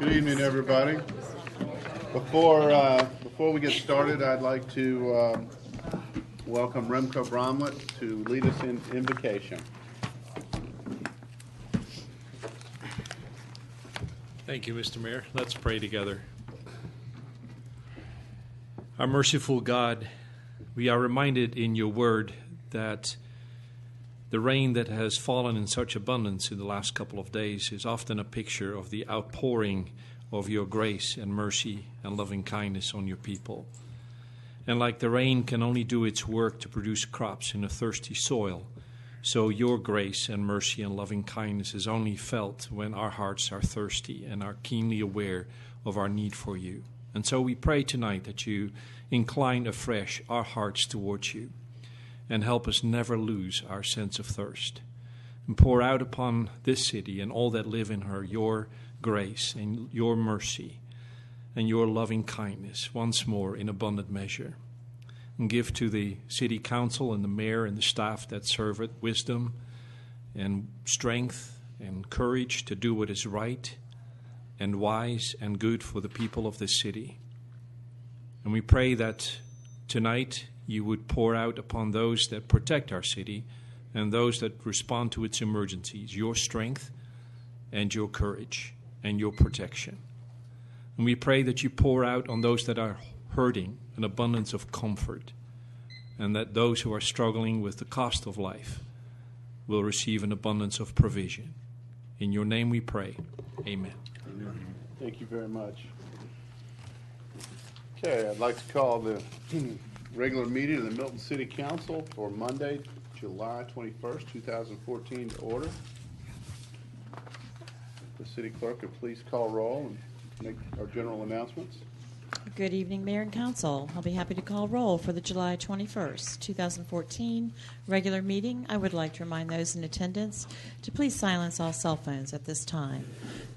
Good evening, everybody. Before we get started, I'd like to welcome Remco Bromlett to lead us in invocation. Thank you, Mr. Mayor. Let's pray together. Our merciful God, we are reminded in your word that the rain that has fallen in such abundance in the last couple of days is often a picture of the outpouring of your grace and mercy and loving kindness on your people. And like the rain can only do its work to produce crops in a thirsty soil, so your grace and mercy and loving kindness is only felt when our hearts are thirsty and are keenly aware of our need for you. And so we pray tonight that you incline afresh our hearts towards you and help us never lose our sense of thirst. And pour out upon this city and all that live in her your grace and your mercy and your loving kindness once more in abundant measure. And give to the city council and the mayor and the staff that serve it wisdom and strength and courage to do what is right and wise and good for the people of this city. And we pray that tonight you would pour out upon those that protect our city and those that respond to its emergencies your strength and your courage and your protection. And we pray that you pour out on those that are hurting an abundance of comfort, and that those who are struggling with the cost of life will receive an abundance of provision. In your name we pray. Amen. Amen. Thank you very much. Okay, I'd like to call the regular meeting of the Milton City Council for Monday, July 21st, 2014 to order. The city clerk would please call roll and make our general announcements. Good evening, Mayor and Council. I'll be happy to call roll for the July 21st, 2014 regular meeting. I would like to remind those in attendance to please silence all cell phones at this time.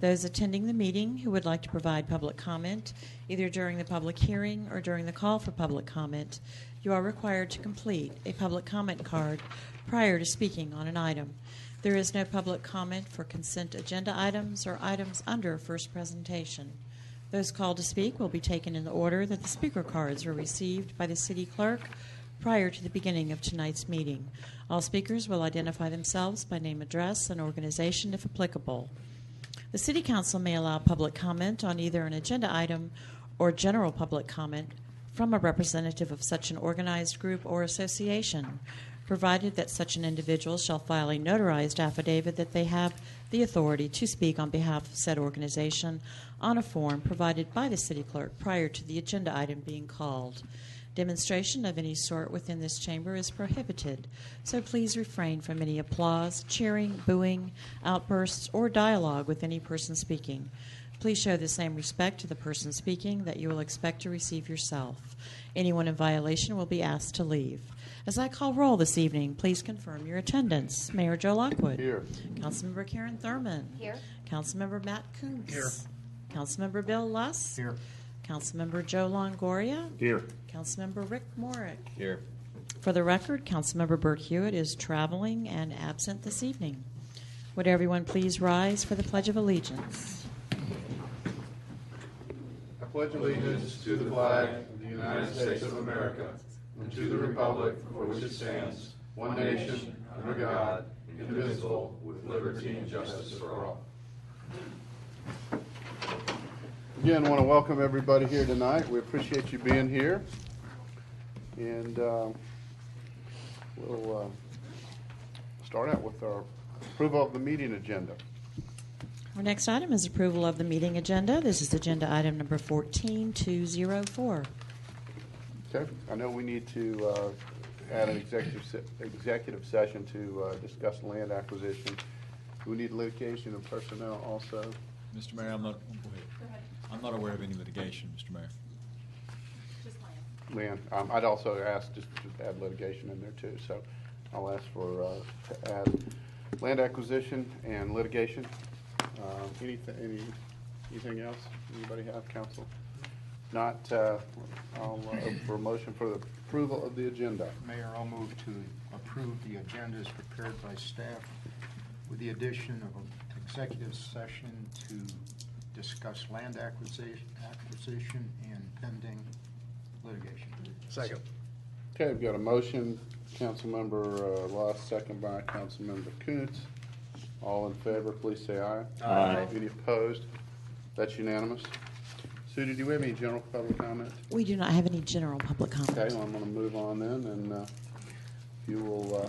Those attending the meeting who would like to provide public comment, either during the public hearing or during the call for public comment, you are required to complete a public comment card prior to speaking on an item. There is no public comment for consent agenda items or items under first presentation. Those called to speak will be taken in the order that the speaker cards were received by the city clerk prior to the beginning of tonight's meeting. All speakers will identify themselves by name, address, and organization if applicable. The city council may allow public comment on either an agenda item or general public comment from a representative of such an organized group or association, provided that such an individual shall file a notarized affidavit that they have the authority to speak on behalf of said organization on a form provided by the city clerk prior to the agenda item being called. Demonstration of any sort within this chamber is prohibited, so please refrain from any applause, cheering, booing, outbursts, or dialogue with any person speaking. Please show the same respect to the person speaking that you will expect to receive yourself. Anyone in violation will be asked to leave. As I call roll this evening, please confirm your attendance. Mayor Joe Lockwood. Here. Councilmember Karen Thurman. Here. Councilmember Matt Koontz. Here. Councilmember Bill Luss. Here. Councilmember Joe Longoria. Here. Councilmember Rick Morick. Here. For the record, Councilmember Burt Hewitt is traveling and absent this evening. Would everyone please rise for the Pledge of Allegiance? I pledge allegiance to the flag of the United States of America and to the republic for which it stands, one nation, under God, indivisible, with liberty and justice for all. Again, I want to welcome everybody here tonight. We appreciate you being here. And we'll start out with our approval of the meeting agenda. Our next item is approval of the meeting agenda. This is agenda item number 14204. Okay. I know we need to add an executive session to discuss land acquisition. Do we need litigation and personnel also? Mr. Mayor, I'm not aware of any litigation, Mr. Mayor. Just land. Land. I'd also ask just to add litigation in there too. So I'll ask for to add land acquisition and litigation. Anything else? Anybody have, counsel? Not. I'll open for a motion for the approval of the agenda. Mayor, I'll move to approve the agenda as prepared by staff with the addition of an executive session to discuss land acquisition and pending litigation. Second. Okay, we've got a motion, Councilmember Ross, second by Councilmember Kuntz. All in favor, please say aye. Aye. Any opposed? That's unanimous. Sudie, do we have any general public comment? We do not have any general public comment. Okay, well, I'm going to move on then, and if you will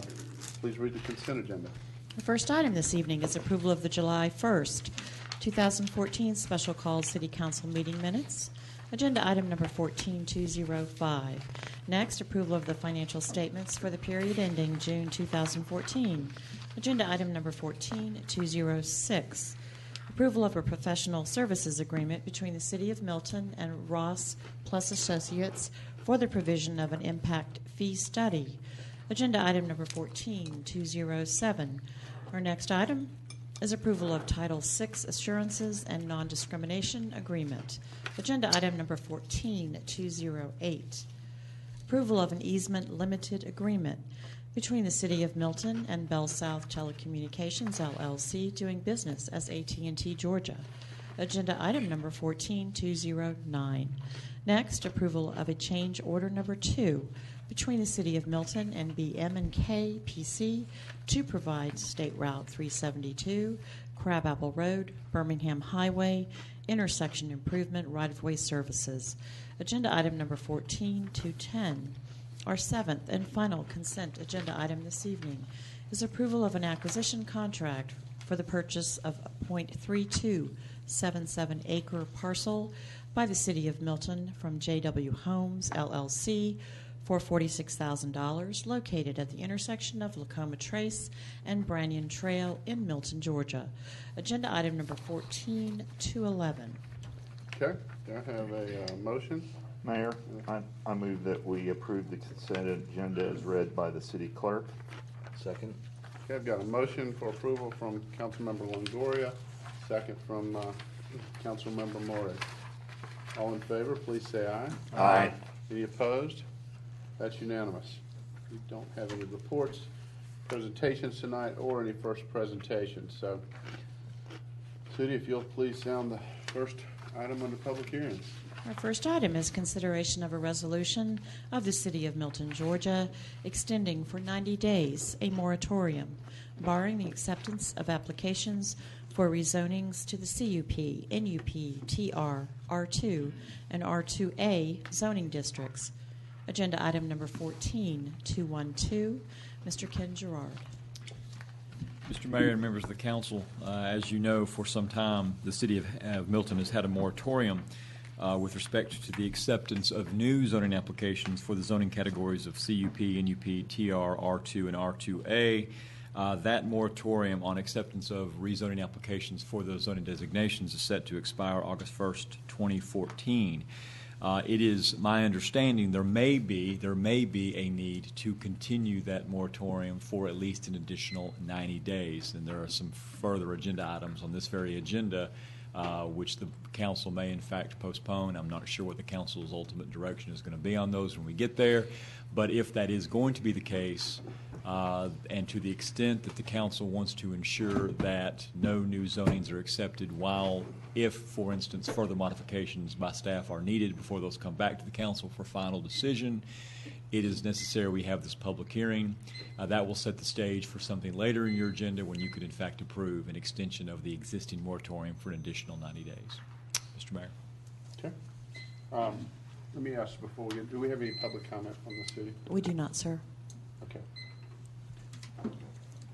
please read the consent agenda. The first item this evening is approval of the July 1st, 2014 special call city council meeting minutes. Agenda item number 14205. Next, approval of the financial statements for the period ending June 2014. Agenda item number 14206. Approval of a professional services agreement between the City of Milton and Ross Plus Associates for the provision of an impact fee study. Agenda item number 14207. Our next item is approval of Title VI Assurances and Non-Discrimination Agreement. Agenda item number 14208. Approval of an easement limited agreement between the City of Milton and Bell South Telecommunications, LLC, doing business as AT&T Georgia. Agenda item number 14209. Next, approval of a change order number 2 between the City of Milton and BM&K PC to provide State Route 372, Crabapple Road, Birmingham Highway, intersection improvement right-of-way services. Agenda item number 14210. Our seventh and final consent agenda item this evening is approval of an acquisition contract for the purchase of a .3277 acre parcel by the City of Milton from J.W. Homes, LLC, for $46,000, located at the intersection of Lacoma Trace and Brannion Trail in Milton, Georgia. Agenda item number 14211. Okay, do I have a motion? Mayor, I move that we approve the consent agenda as read by the city clerk. Second. Okay, I've got a motion for approval from Councilmember Longoria, second from Councilmember Morris. All in favor, please say aye. Aye. Any opposed? That's unanimous. We don't have any reports, presentations tonight, or any first presentations. So, Sudie, if you'll please sound the first item under public hearings. Our first item is consideration of a resolution of the City of Milton, Georgia, extending for 90 days a moratorium, barring the acceptance of applications for rezonings to the CUP, NUP, TR, R2, and R2A zoning districts. Agenda item number 14212. Mr. Ken Gerard. Mr. Mayor and members of the council, as you know, for some time, the City of Milton has had a moratorium with respect to the acceptance of new zoning applications for the zoning categories of CUP, NUP, TR, R2, and R2A. That moratorium on acceptance of rezoning applications for those zoning designations is set to expire August 1st, 2014. It is my understanding there may be a need to continue that moratorium for at least an additional 90 days. And there are some further agenda items on this very agenda which the council may in fact postpone. I'm not sure what the council's ultimate direction is going to be on those when we get there. But if that is going to be the case, and to the extent that the council wants to ensure that no new zonings are accepted if, for instance, further modifications by staff are needed before those come back to the council for final decision, it is necessary we have this public hearing. That will set the stage for something later in your agenda when you could in fact approve an extension of the existing moratorium for an additional 90 days. Mr. Mayor. Okay. Let me ask before we get, do we have any public comment on the city? We do not, sir. Okay.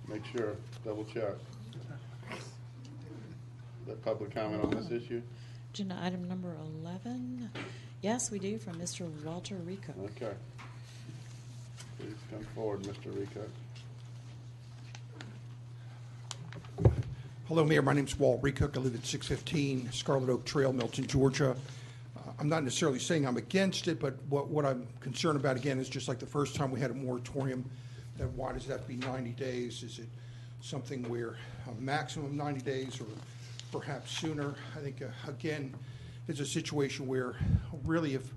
Make sure, double check. The public comment on this issue? Agenda item number 11. Yes, we do, from Mr. Walter Rico. Okay. Please come forward, Mr. Rico. Hello, Mayor. My name is Walt Recook. I live at 615 Scarlet Oak Trail, Milton, Georgia. I'm not necessarily saying I'm against it, but what I'm concerned about, again, is just like the first time we had a moratorium, that why does that be 90 days? Is it something where a maximum 90 days or perhaps sooner? I think, again, it's a situation where really if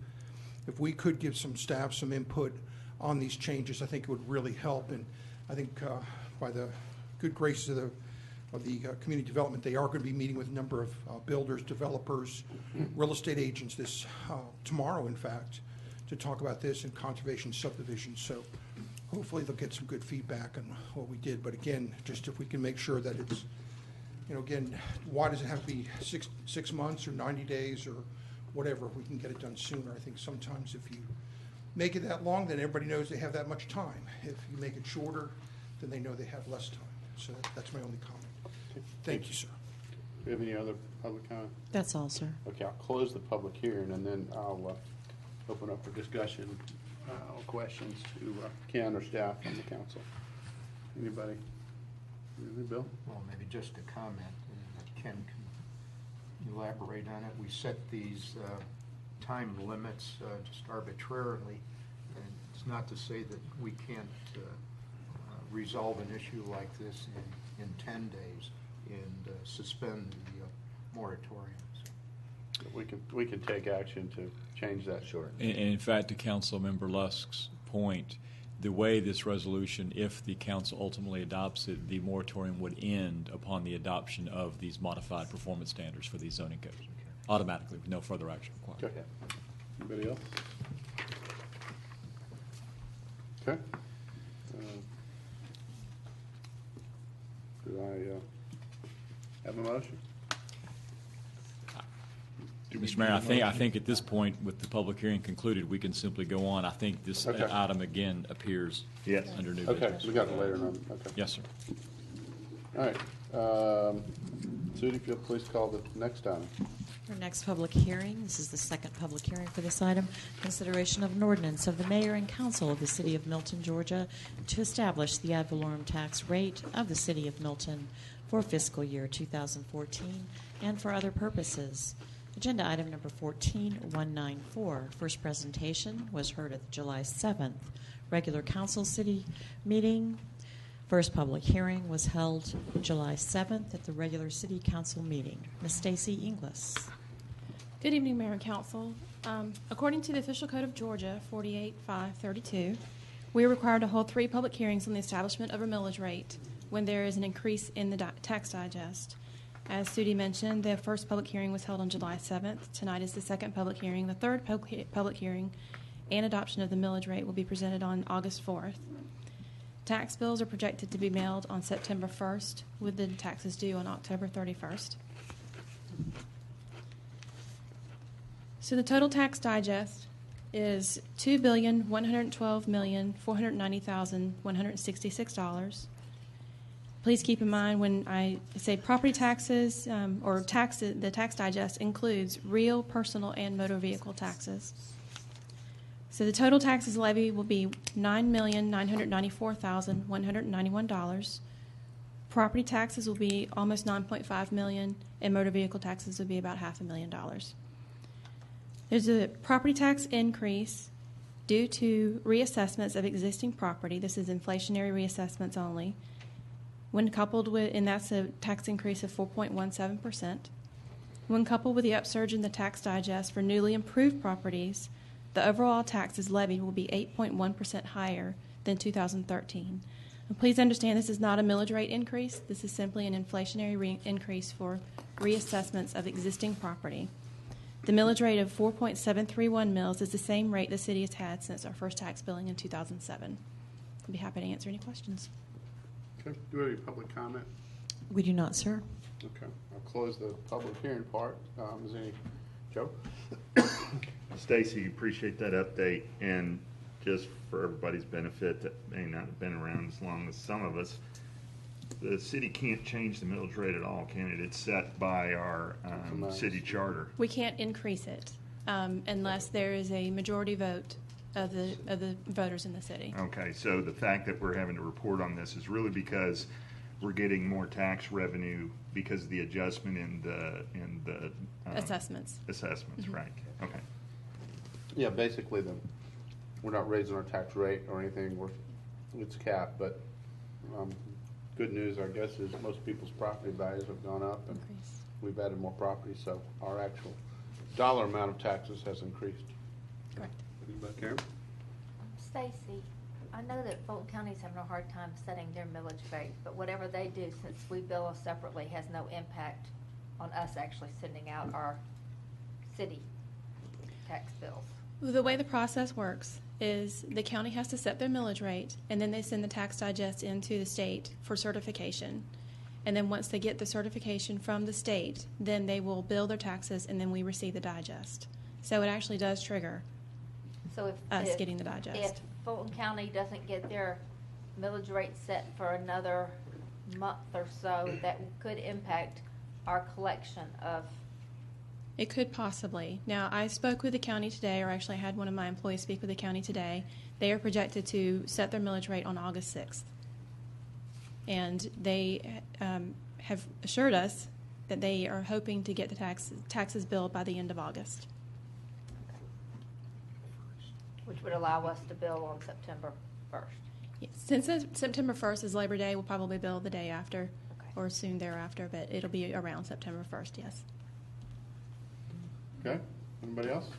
we could give some staff some input on these changes, I think it would really help. And I think by the good graces of the of the community development. They are going to be meeting with a number of builders, developers, real estate agents this tomorrow, in fact, to talk about this and conservation subdivisions. So hopefully they'll get some good feedback on what we did. But again, just if we can make sure that it's, again, why does it have to be six months or 90 days or whatever? If we can get it done sooner. I think sometimes if you make it that long, then everybody knows they have that much time. If you make it shorter, then they know they have less time. So that's my only comment. Thank you, sir. Do we have any other public comment? That's all, sir. Okay, I'll close the public hearing, and then I'll open up for discussion or questions to Ken or staff on the council. Anybody? Anything, Bill? Well, maybe just a comment, and Ken can elaborate on it. We set these time limits just arbitrarily, and it's not to say that we can't resolve an issue like this in 10 days and suspend the moratorium. So. We can take action to change that. Sure. And in fact, to Council Member Lusk's point, the way this resolution, if the council ultimately adopts it, the moratorium would end upon the adoption of these modified performance standards for these zoning codes, automatically, with no further action required. Okay. Anybody else? Okay. Do I have a motion? Mr. Mayor, I think at this point, with the public hearing concluded, we can simply go on. I think this Okay. item again appears Yes. under new Okay, business. we got it later on. Okay. Yes, sir. All right. Sudie, if you'll please call the next item. Our next public hearing, this is the second public hearing for this item, consideration of an ordinance of the mayor and council of the city of Milton, Georgia, to establish the ad valorem tax rate of the city of Milton for fiscal year 2014 and for other purposes. Agenda item number 14194. First presentation was heard at the July 7th regular council city meeting. First public hearing was held July 7th at the regular city council meeting. Ms. Stacy Inglis. Good evening, Mayor and Council. According to the Official Code of Georgia, 48.532, we are required to hold 3 public hearings on the establishment of a millage rate when there is an increase in the tax digest. As Sudie mentioned, the first public hearing was held on July 7th. Tonight is the second public hearing. The third public hearing and adoption of the millage rate will be presented on August 4th. Tax bills are projected to be mailed on September 1st, with the taxes due on October 31st. So the total tax digest is $2,112,490,166. Please keep in mind when I say property taxes the tax digest includes real, personal, and motor vehicle taxes. So the total taxes levied will be $9,994,191. Property taxes will be almost $9.5 million, and motor vehicle taxes will be about $500,000. There's a property tax increase due to reassessments of existing property. This is inflationary reassessments only. When coupled with, and that's a tax increase of 4.17%. When coupled with the upsurge in the tax digest for newly improved properties, the overall taxes levied will be 8.1% higher than 2013. And please understand this is not a millage rate increase. This is simply an inflationary increase for reassessments of existing property. The millage rate of 4.731 mils is the same rate the city has had since our first tax billing in 2007. I'll be happy to answer any questions. Okay. Do we have any public comment? We do not, sir. Okay. I'll close the public hearing part. Is there any, Joe? Stacy, appreciate that update, and just for everybody's benefit that may not have been around as long as some of us, the city can't change the millage rate at all, can it? It's set by our city charter. We can't increase it unless there is a majority vote of the voters in the city. Okay, so the fact that we're having to report on this is really because we're getting more tax revenue because of the adjustment in the Assessments. Assessments, right? Okay. Yeah, basically, we're not raising our tax rate or anything. It's capped, but good news, I guess, is most people's property values have gone up, and Increase. we've added more property, so our actual dollar amount of taxes has increased. Correct. Anybody, Karen? Stacy, I know that Fulton County's having a hard time setting their millage rate, but whatever they do, since we bill us separately, has no impact on us actually sending out our city tax bills. The way the process works is the county has to set their millage rate, and then they send the tax digest into the state for certification. And then once they get the certification from the state, then they will bill their taxes, and then we receive the digest. So it actually does trigger So us getting the digest. If Fulton County doesn't get their millage rate set for another month or so, that could impact our collection of. It could possibly. Now, I spoke with the county today, or actually I had one of my employees speak with the county today. They are projected to set their millage rate on August 6th. And they have assured us that they are hoping to get the taxes billed by the end of August. Which would allow us to bill on September 1st. Yes. Since September 1st is Labor Day, we'll probably bill the day after Okay. or soon thereafter, but it'll be around September 1st, yes. Okay, anybody else?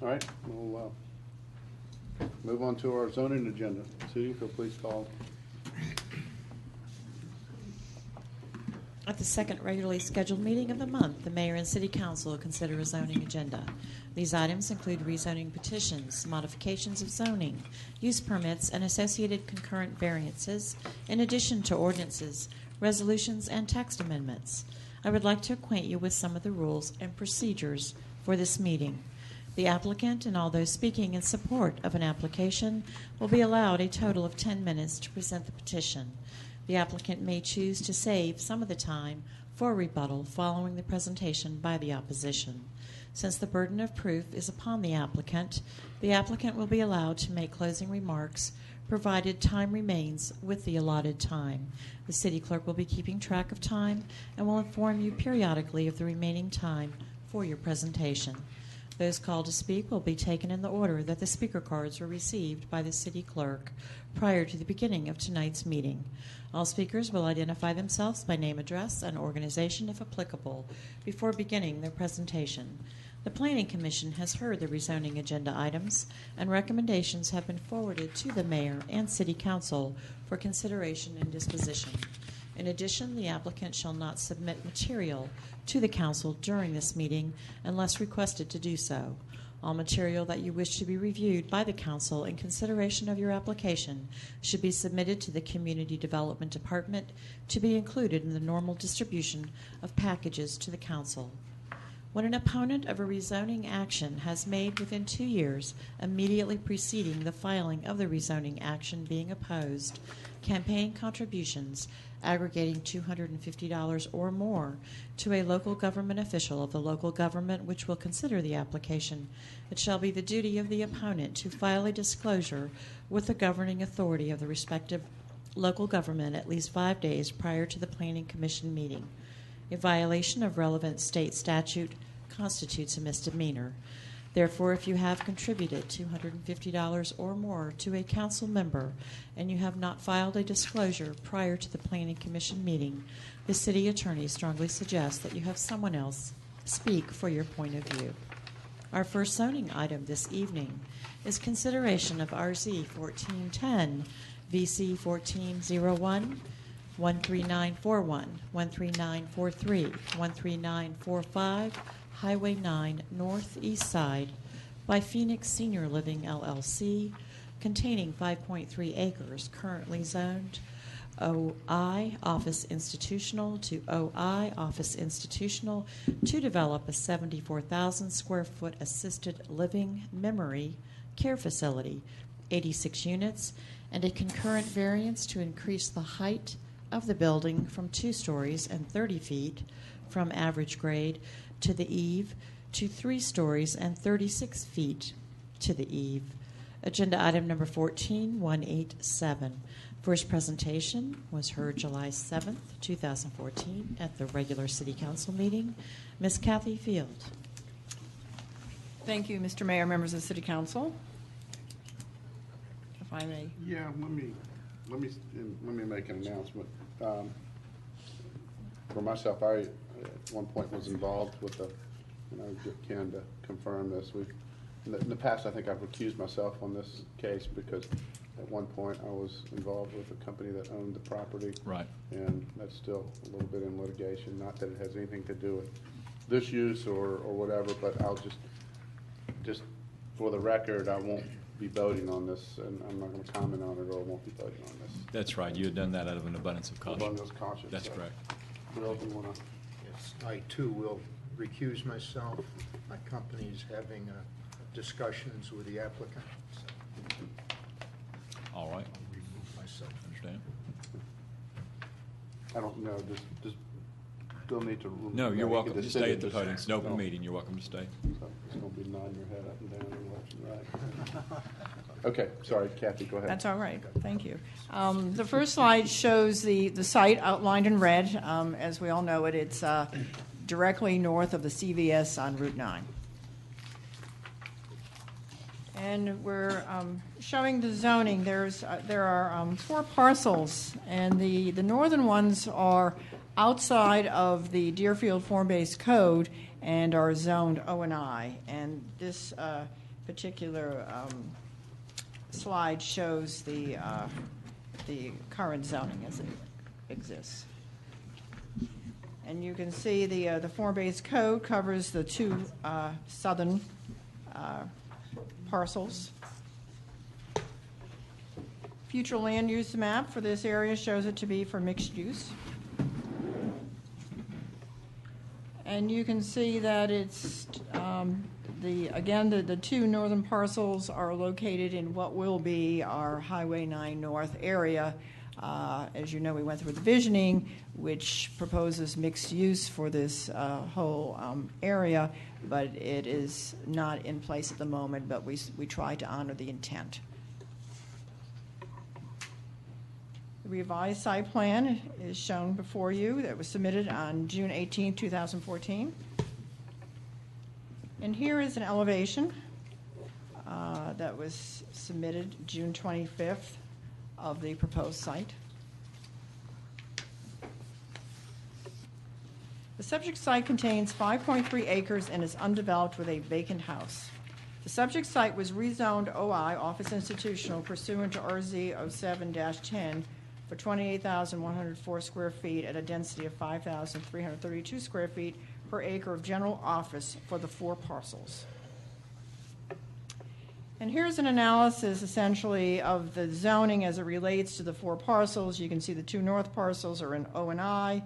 All right, we'll move on to our zoning agenda. Sudi, if you'll please call. At the second regularly scheduled meeting of the month, the mayor and city council will consider a zoning agenda. These items include rezoning petitions, modifications of zoning, use permits, and associated concurrent variances, in addition to ordinances, resolutions, and text amendments. I would like to acquaint you with some of the rules and procedures for this meeting. The applicant and all those speaking in support of an application will be allowed a total of 10 minutes to present the petition. The applicant may choose to save some of the time for rebuttal following the presentation by the opposition. Since the burden of proof is upon the applicant will be allowed to make closing remarks provided time remains with the allotted time. The city clerk will be keeping track of time and will inform you periodically of the remaining time for your presentation. Those called to speak will be taken in the order that the speaker cards were received by the city clerk prior to the beginning of tonight's meeting. All speakers will identify themselves by name, address, and organization, if applicable, before beginning their presentation. The Planning Commission has heard the rezoning agenda items, and recommendations have been forwarded to the mayor and city council for consideration and disposition. In addition, the applicant shall not submit material to the council during this meeting unless requested to do so. All material that you wish to be reviewed by the council in consideration of your application should be submitted to the Community Development Department to be included in the normal distribution of packages to the council. When an opponent of a rezoning action has made within 2 years immediately preceding the filing of the rezoning action being opposed, campaign contributions aggregating $250 or more to a local government official of the local government which will consider the application, it shall be the duty of the opponent to file a disclosure with the governing authority of the respective local government at least 5 days prior to the Planning Commission meeting. A violation of relevant state statute constitutes a misdemeanor. Therefore, if you have contributed $250 or more to a council member and you have not filed a disclosure prior to the Planning Commission meeting, the city attorney strongly suggests that you have someone else speak for your point of view. Our first zoning item this evening is consideration of RZ 1410, VC 1401, 13941, 13943, 13945, Highway 9 Northeast Side by Phoenix Senior Living LLC, containing 5.3 acres, currently zoned OI Office Institutional to OI Office Institutional, to develop a 74,000 square foot assisted living memory care facility, 86 units, and a concurrent variance to increase the height of the building from 2 stories and 30 feet from average grade to the eave to 3 stories and 36 feet to the eave. Agenda item number 14187. First presentation was heard July 7th, 2014 at the regular City Council meeting. Ms. Kathy Field. Thank you, Mr. Mayor, members of the City Council. If I may. Yeah, let me make an announcement. For myself, I at one point was involved with and I get Ken to confirm this. In the past, I think I've recused myself on this case because at one point I was involved with a company that owned the property. Right. And that's still a little bit in litigation, not that it has anything to do with this use or whatever, but I'll just for the record, I won't be voting on this, and I'm not going to comment on it, or I won't be voting on this. That's right. You had done that out of an abundance of caution. Abundance of caution. That's so. correct. Bill, do you want to? Yes, I too will recuse myself. My company is having discussions with the applicant, so All right. I'll remove myself. Understand? I don't know. Does Bill need to? No, you're he welcome can to just stay sit at the and podium. It's an open no. meeting. You're welcome to stay. So it's going to be nodding your head up and down and left and right. Okay, sorry, Kathy, go ahead. That's all right. Thank you. The first slide shows the site outlined in red. As we all know it, it's directly north of the CVS on Route 9. And we're showing the zoning. There are 4 parcels, and the northern ones are outside of the Deerfield Form-Based Code and are zoned O&I. And this particular slide shows the current zoning as it exists. And you can see the Form-Based Code covers the 2 southern parcels. Future land use map for this area shows it to be for mixed use. And you can see that it's the 2 northern parcels are located in what will be our Highway 9 North area. As you know, we went through the visioning, which proposes mixed use for this whole area, but it is not in place at the moment, but we try to honor the intent. The revised site plan is shown before you. That was submitted on June 18, 2014. And here is an elevation that was submitted June 25th of the proposed site. The subject site contains 5.3 acres and is undeveloped with a vacant house. The subject site was rezoned OI, Office Institutional, pursuant to RZ 07-10 for 28,104 square feet at a density of 5,332 square feet per acre of general office for the 4 parcels. And here's an analysis essentially of the zoning as it relates to the 4 parcels. You can see the 2 north parcels are in O&I.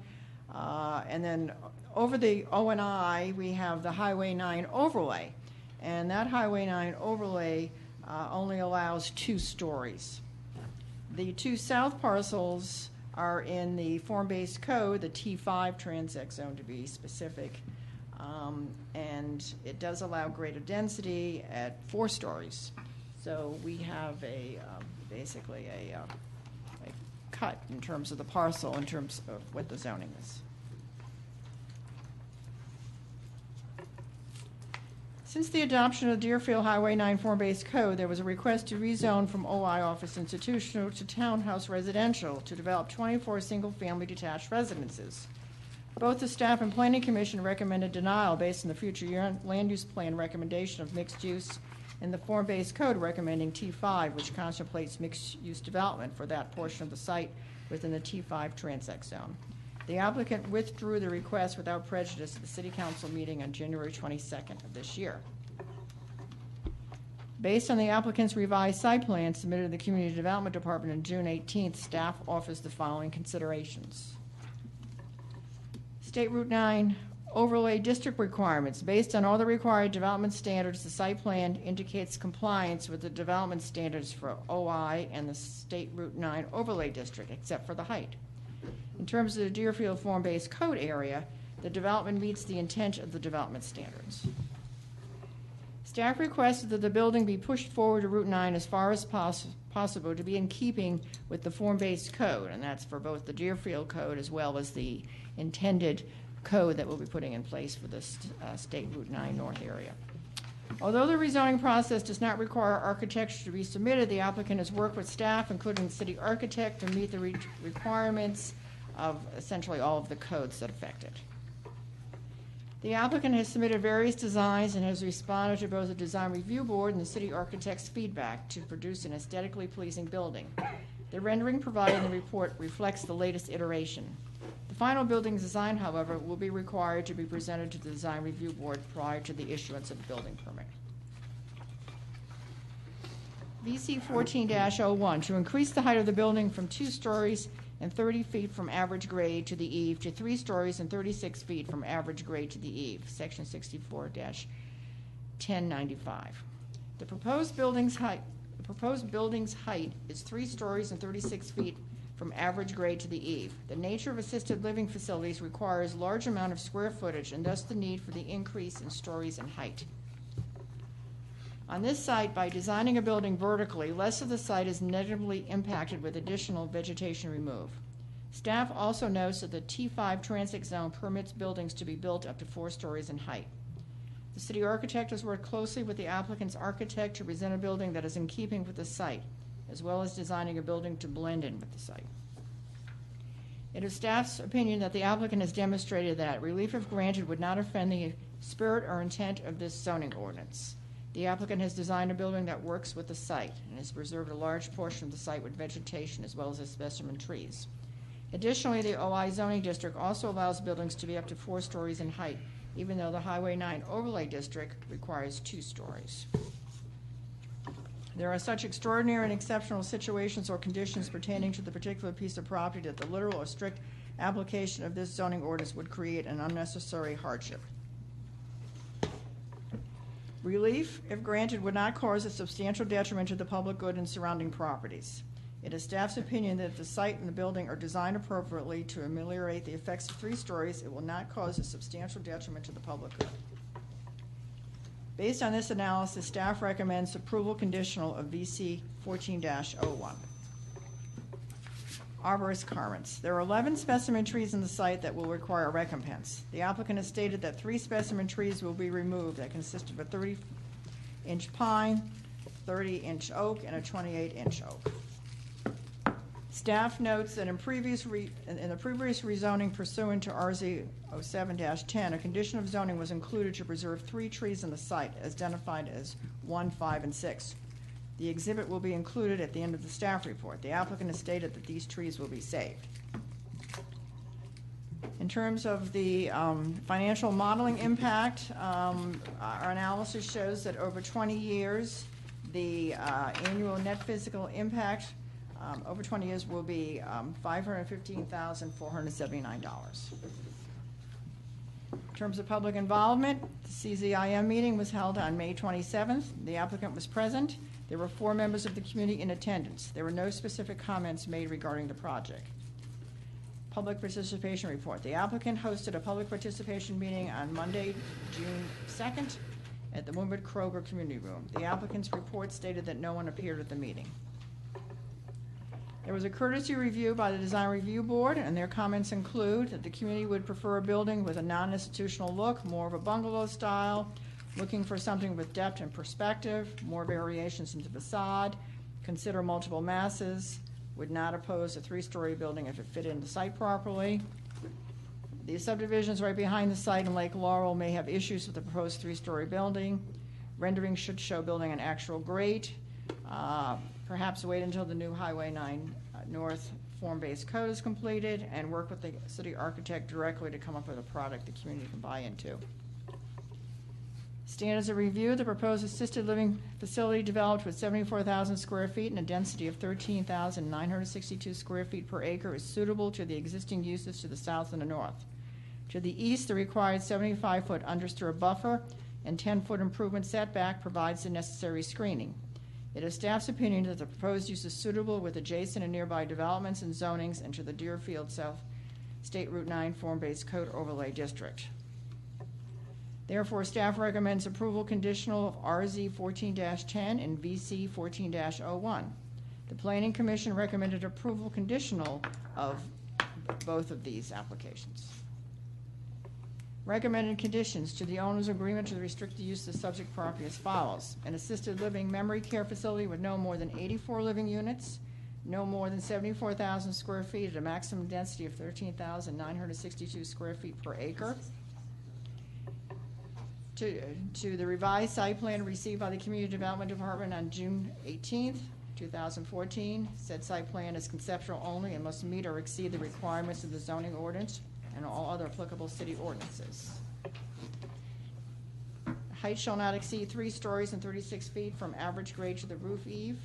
And then over the O&I, we have the Highway 9 overlay. And that Highway 9 overlay only allows 2 stories. The 2 south parcels are in the form-based code, the T5 transect zone to be specific. And it does allow greater density at 4 stories. So we have basically a cut in terms of the parcel, in terms of what the zoning is. Since the adoption of the Deerfield Highway 9 form-based code, there was a request to rezone from OI Office Institutional to Townhouse Residential to develop 24 single-family detached residences. Both the staff and planning commission recommended denial based on the future land use plan recommendation of mixed use and the form-based code recommending T5, which contemplates mixed-use development for that portion of the site within the T5 transect zone. The applicant withdrew the request without prejudice at the City Council meeting on January 22nd of this year. Based on the applicant's revised site plan submitted to the Community Development Department on June 18th, staff offers the following considerations. State Route 9 overlay district requirements. Based on all the required development standards, the site plan indicates compliance with the development standards for OI and the State Route 9 overlay district, except for the height. In terms of the Deerfield form-based code area, the development meets the intent of the development standards. Staff requested that the building be pushed forward to Route 9 as far as possible to be in keeping with the form-based code, and that's for both the Deerfield code as well as the intended code that we'll be putting in place for the State Route 9 North area. Although the rezoning process does not require architecture to be submitted, the applicant has worked with staff, including the city architect, to meet the requirements of essentially all of the codes that affect it. The applicant has submitted various designs and has responded to both the Design Review Board and the city architect's feedback to produce an aesthetically pleasing building. The rendering provided in the report reflects the latest iteration. The final building design, however, will be required to be presented to the Design Review Board prior to the issuance of the building permit. VC 14-01, to increase the height of the building from 2 stories and 30 feet from average grade to the eave to 3 stories and 36 feet from average grade to the eave, section 64-1095. The proposed building's height is 3 stories and 36 feet from average grade to the eave. The nature of assisted living facilities requires large amount of square footage and thus the need for the increase in stories and height. On this site, by designing a building vertically, less of the site is negatively impacted with additional vegetation removed. Staff also notes that the T5 transit zone permits buildings to be built up to 4 stories in height. The city architect has worked closely with the applicant's architect to present a building that is in keeping with the site, as well as designing a building to blend in with the site. It is staff's opinion that the applicant has demonstrated that relief, if granted, would not offend the spirit or intent of this zoning ordinance. The applicant has designed a building that works with the site and has preserved a large portion of the site with vegetation as well as specimen trees. Additionally, the OI zoning district also allows buildings to be up to 4 stories in height, even though the Highway 9 overlay district requires 2 stories. There are such extraordinary and exceptional situations or conditions pertaining to the particular piece of property that the literal or strict application of this zoning ordinance would create an unnecessary hardship. Relief, if granted, would not cause a substantial detriment to the public good and surrounding properties. It is staff's opinion that if the site and the building are designed appropriately to ameliorate the effects of 3 stories, it will not cause a substantial detriment to the public good. Based on this analysis, staff recommends approval conditional of VC 14-01. Arborist comments. There are 11 specimen trees in the site that will require recompense. The applicant has stated that 3 specimen trees will be removed that consist of a 30-inch pine, 30-inch oak, and a 28-inch oak. Staff notes that in the previous rezoning pursuant to RZ 07-10, a condition of zoning was included to preserve 3 trees in the site, as identified as 1, 5, and 6. The exhibit will be included at the end of the staff report. The applicant has stated that these trees will be saved. In terms of the financial modeling impact, our analysis shows that over 20 years, the annual net physical impact over 20 years will be $515,479. In terms of public involvement, the CZIM meeting was held on May 27th. The applicant was present. There were 4 members of the community in attendance. There were no specific comments made regarding the project. Public participation report. The applicant hosted a public participation meeting on Monday, June 2nd at the Woodward Kroger Community Room. The applicant's report stated that no one appeared at the meeting. There was a courtesy review by the Design Review Board, and their comments include that the community would prefer a building with a non-institutional look, more of a bungalow style, looking for something with depth and perspective, more variations in the facade, consider multiple masses, would not oppose a 3-story building if it fit in the site properly. The subdivisions right behind the site in Lake Laurel may have issues with the proposed 3-story building. Rendering should show building an actual grade. Perhaps wait until the new Highway 9 North form-based code is completed and work with the city architect directly to come up with a product the community can buy into. Standards of review. The proposed assisted living facility developed with 74,000 square feet and a density of 13,962 square feet per acre is suitable to the existing uses to the south and the north. To the east, the required 75-foot understory buffer and 10-foot improvement setback provides the necessary screening. It is staff's opinion that the proposed use is suitable with adjacent and nearby developments and zonings and to the Deerfield South State Route 9 form-based code overlay district. Therefore, staff recommends approval conditional of RZ 14-10 and VC 14-01. The Planning Commission recommended approval conditional of both of these applications. Recommended conditions to the owner's agreement to restrict the use of the subject property as follows. An assisted living memory care facility with no more than 84 living units, no more than 74,000 square feet at a maximum density of 13,962 square feet per acre. to the revised site plan received by the Community Development Department on June 18th, 2014. Said site plan is conceptual only and must meet or exceed the requirements of the zoning ordinance and all other applicable city ordinances. Height shall not exceed 3 stories and 36 feet from average grade to the roof eave.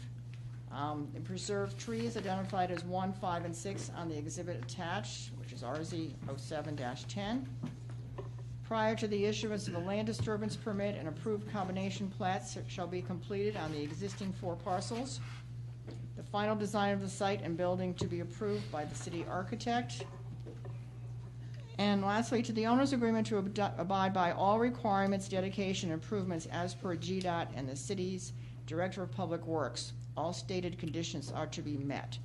The preserved trees identified as 1, 5, and 6 on the exhibit attached, which is RZ 07-10. Prior to the issuance of a land disturbance permit, an approved combination plats shall be completed on the existing 4 parcels. The final design of the site and building to be approved by the city architect. And lastly, to the owner's agreement to abide by all requirements, dedication, improvements as per GDOT and the city's Director of Public Works. All stated conditions are to be met.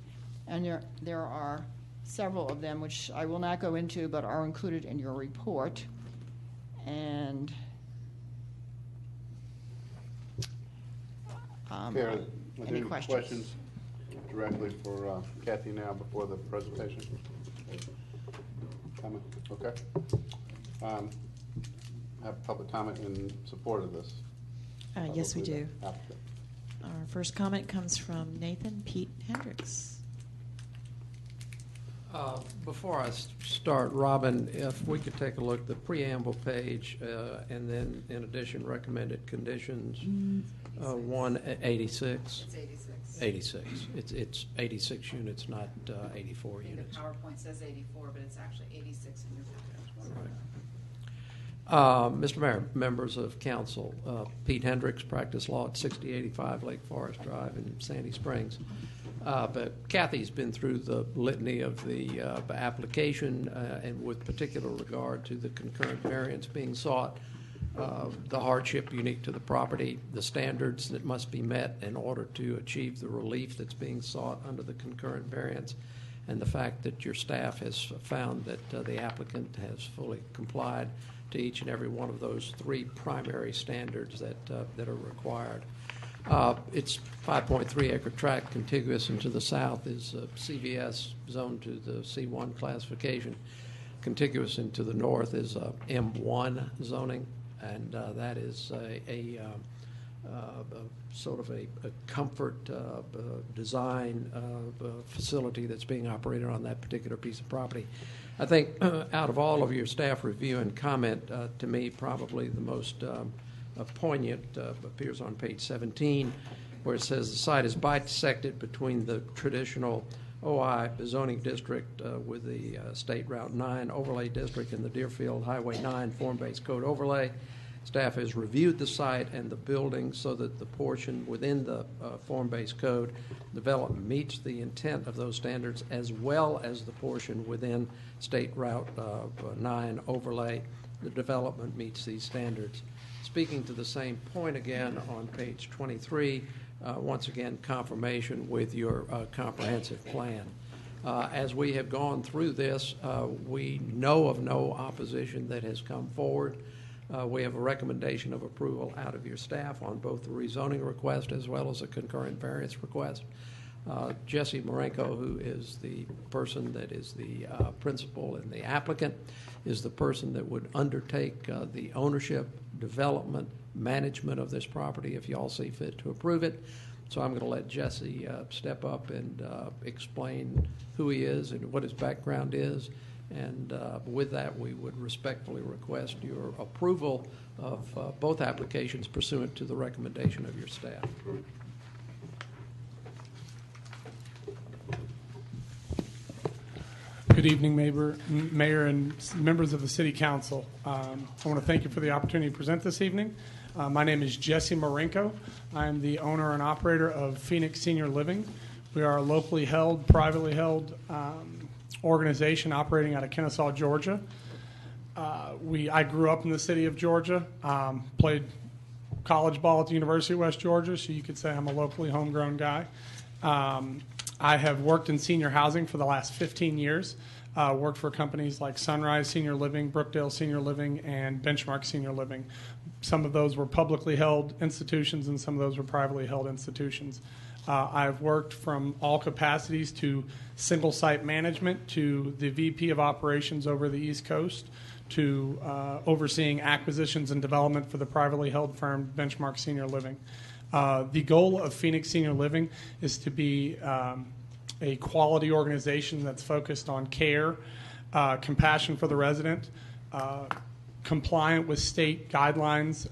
And there are several of them, which I will not go into, but are included in your report. And Okay, are there any questions? directly for Kathy now before the presentation? Comment? Okay. Have public comment in support of this. Yes, we do. Applicant. Our first comment comes from Nathan Pete Hendricks. Before I start, Robin, if we could take a look at the preamble page, and then in addition, recommended conditions, 186. It's 86. 86. It's 86 units, not 84 units. The PowerPoint says 84, but it's actually 86 in your package. Right. Mr. Mayor, members of council, Pete Hendricks, practice law at 6085 Lake Forest Drive in Sandy Springs. But Kathy's been through the litany of the application, and with particular regard to the concurrent variance being sought, the hardship unique to the property, the standards that must be met in order to achieve the relief that's being sought under the concurrent variance, and the fact that your staff has found that the applicant has fully complied to each and every one of those 3 primary standards that are required. It's 5.3 acre tract contiguous, and to the south is CVS zoned to the C1 classification. Contiguous and to the north is M1 zoning, and that is a sort of a comfort design facility that's being operated on that particular piece of property. I think out of all of your staff review and comment, to me probably the most poignant appears on page 17, where it says the site is bisected between the traditional OI zoning district with the State Route 9 overlay district and the Deerfield Highway 9 form-based code overlay. Staff has reviewed the site and the building so that the portion within the form-based code development meets the intent of those standards, as well as the portion within State Route 9 overlay. The development meets these standards. Speaking to the same point again on page 23, once again, confirmation with your comprehensive plan. As we have gone through this, we know of no opposition that has come forward. We have a recommendation of approval out of your staff on both the rezoning request as well as a concurrent variance request. Jesse Marenko, who is the person that is the principal and the applicant, is the person that would undertake the ownership, development, management of this property if you all see fit to approve it. So I'm going to let Jesse step up and explain who he is and what his background is. And with that, we would respectfully request your approval of both applications pursuant to the recommendation of your staff. Good evening, Mayor and members of the City Council. I want to thank you for the opportunity to present this evening. My name is Jesse Marenko. I'm the owner and operator of Phoenix Senior Living. We are a locally held, privately held organization operating out of Kennesaw, Georgia. I grew up in the city of Georgia, played college ball at the University of West Georgia, so you could say I'm a locally homegrown guy. I have worked in senior housing for the last 15 years, worked for companies like Sunrise Senior Living, Brookdale Senior Living, and Benchmark Senior Living. Some of those were publicly held institutions and some of those were privately held institutions. I've worked from all capacities to single site management to the VP of operations over the East Coast to overseeing acquisitions and development for the privately held firm Benchmark Senior Living. The goal of Phoenix Senior Living is to be a quality organization that's focused on care, compassion for the resident, compliant with state guidelines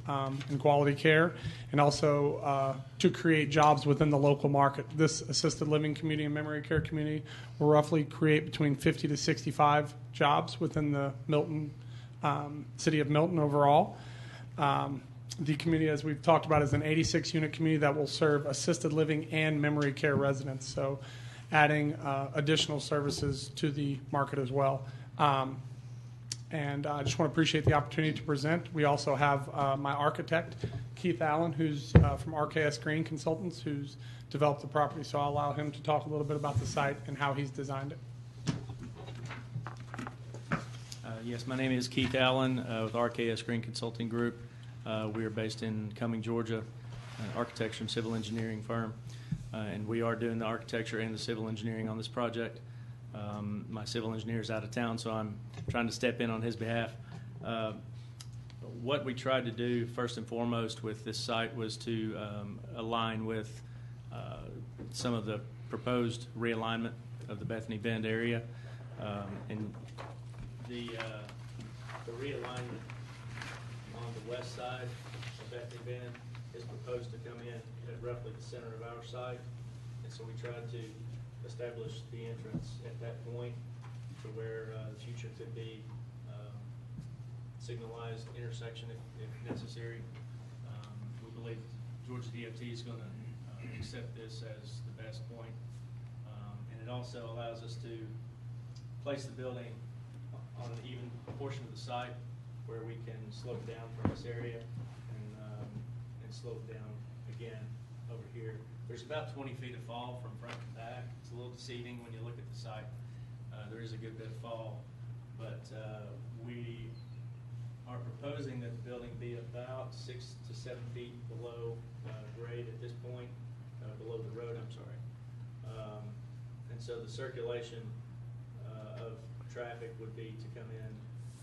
and quality care, and also to create jobs within the local market. This assisted living community and memory care community will roughly create between 50 to 65 jobs within the Milton city of Milton overall. The community, as we've talked about, is an 86-unit community that will serve assisted living and memory care residents, so adding additional services to the market as well. And I just want to appreciate the opportunity to present. We also have my architect, Keith Allen, who's from RKS Green Consultants, who's developed the property, so I'll allow him to talk a little bit about the site and how he's designed it. Yes, my name is Keith Allen with RKS Green Consulting Group. We are based in Cumming, Georgia, an architecture and civil engineering firm, and we are doing the architecture and the civil engineering on this project. My civil engineer is out of town, so I'm trying to step in on his behalf. What we tried to do first and foremost with this site was to align with some of the proposed realignment of the Bethany Bend area, and the realignment on the west side of Bethany Bend is proposed to come in at roughly the center of our site, and so we tried to establish the entrance at that point to where the future could be signalized intersection if necessary. We believe Georgia DOT is going to accept this as the best point, and it also allows us to place the building on an even portion of the site where we can slope down from this area and slope down again over here. There's about 20 feet of fall from front to back. It's a little deceiving when you look at the site. There is a good bit of fall, but we are proposing that the building be about 6 to 7 feet below grade at this point, below the road, I'm sorry. And so the circulation of traffic would be to come in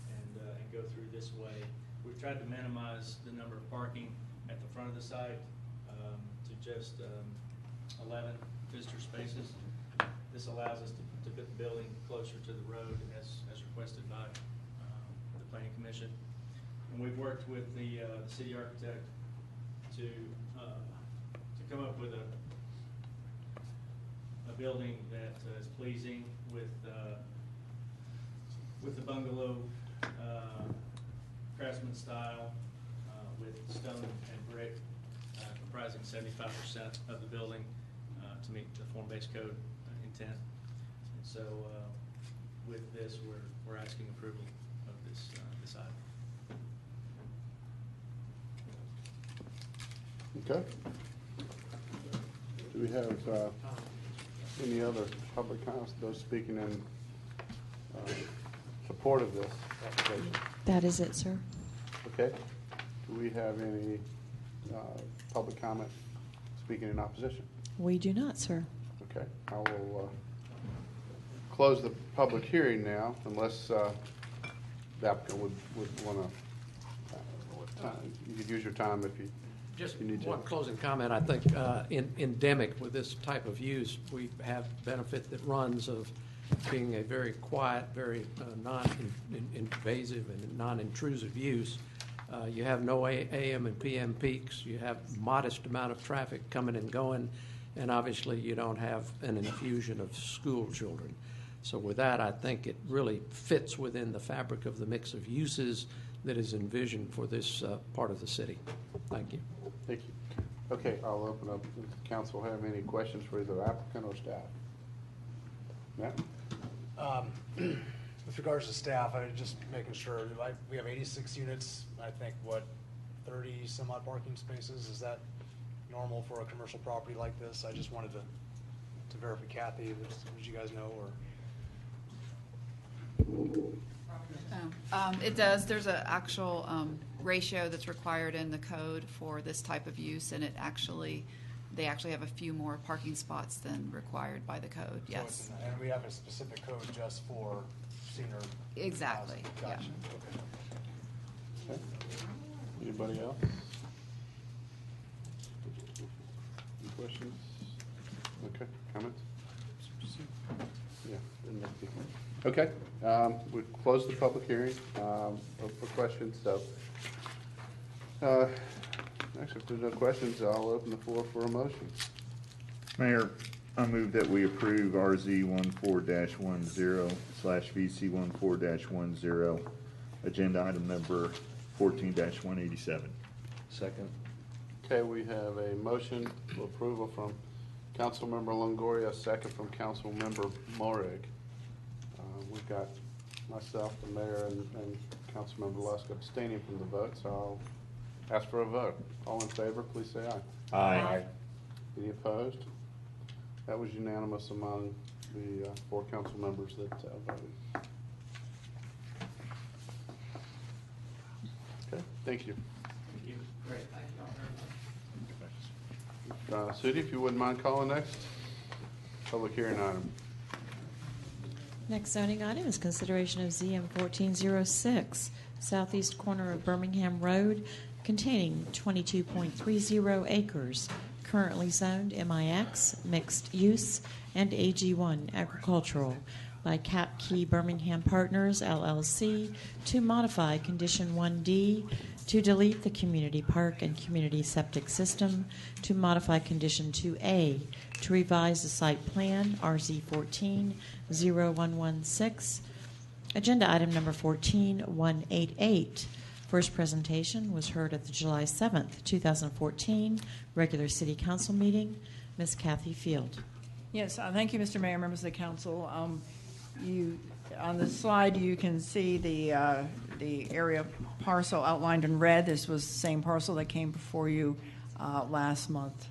and go through this way. We've tried to minimize the number of parking at the front of the site to just 11 visitor spaces. This allows us to put the building closer to the road as requested by the Planning Commission. And we've worked with the city architect to come up with a building that is pleasing with the bungalow craftsman style with stone and brick comprising 75% of the building to meet the form-based code intent. And so with this, we're asking approval of this item. Okay. Do we have any other public comments, those speaking in support of this application? That is it, sir. Okay. Do we have any public comment speaking in opposition? We do not, sir. Okay. I will close the public hearing now, unless the applicant would want to. You could use your time if you. Just you need one to. closing comment. I think endemic with this type of use, we have benefit that runs of being a very quiet, very non-invasive and non-intrusive use. You have no AM and PM peaks. You have modest amount of traffic coming and going, and obviously you don't have an infusion of school children. So with that, I think it really fits within the fabric of the mix of uses that is envisioned for this part of the city. Thank you. Thank you. Okay, I'll open up. Does the council have any questions for either applicant or staff? Matt? With regards to staff, I'm just making sure, we have 86 units, I think, 30 some odd parking spaces? Is that normal for a commercial property like this? I just wanted to verify. Kathy, did you guys know, or? It does. There's an actual ratio that's required in the code for this type of use, and it actually they actually have a few more parking spots than required by the code, So yes. it's and we have a specific code just for senior. Exactly, housing. Gotcha. yeah. Okay. Anybody else? Any questions? Okay, comments? Yeah. Okay, we've closed the public hearing for questions, so actually, if there's no questions, I'll open the floor for a motion. Mayor, I move that we approve RZ 14-10/VC 14-10, agenda item number 14-187. Second. Okay, we have a motion for approval from Councilmember Longoria, a second from Councilmember Morig. We've got myself, the mayor, and Councilmember Lusk abstaining from the vote, so I'll ask for a vote. All in favor, please say aye. Aye. Any opposed? That was unanimous among the 4 council members that voted. Okay, thank you. Thank you. Great, thank you all very much. Sudi, if you wouldn't mind calling next public hearing item. Next zoning item is consideration of ZM 1406, southeast corner of Birmingham Road, containing 22.30 acres, currently zoned MIX, mixed use, and AG1 agricultural, by Cap Key Birmingham Partners, LLC, to modify Condition 1D, to delete the community park and community septic system, to modify Condition 2A, to revise the site plan, RZ 14-0116. Agenda item number 14-188. First presentation was heard at the July 7th, 2014 regular City Council meeting. Ms. Kathy Field. Yes, thank you, Mr. Mayor, members of the council. On the slide, you can see the area parcel outlined in red. This was the same parcel that came before you last month.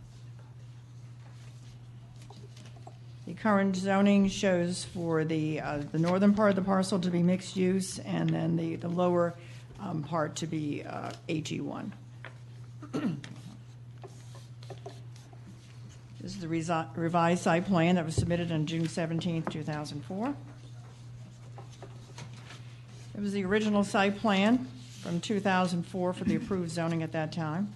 The current zoning shows for the northern part of the parcel to be mixed use, and then the lower part to be AG1. This is the revised site plan that was submitted on June 17, 2004. It was the original site plan from 2004 for the approved zoning at that time.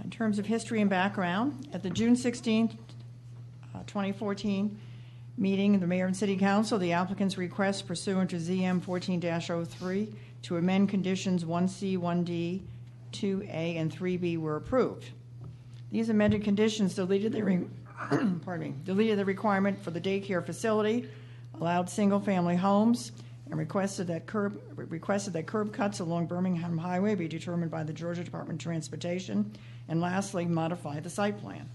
In terms of history and background, at the June 16, 2014 meeting of the Mayor and City Council, the applicant's request pursuant to ZM 14-03 to amend conditions 1C, 1D, 2A, and 3B were approved. These amended conditions deleted the requirement for the daycare facility, allowed single-family homes, and requested that curb cuts along Birmingham Highway be determined by the Georgia Department of Transportation, and lastly, modified the site plan.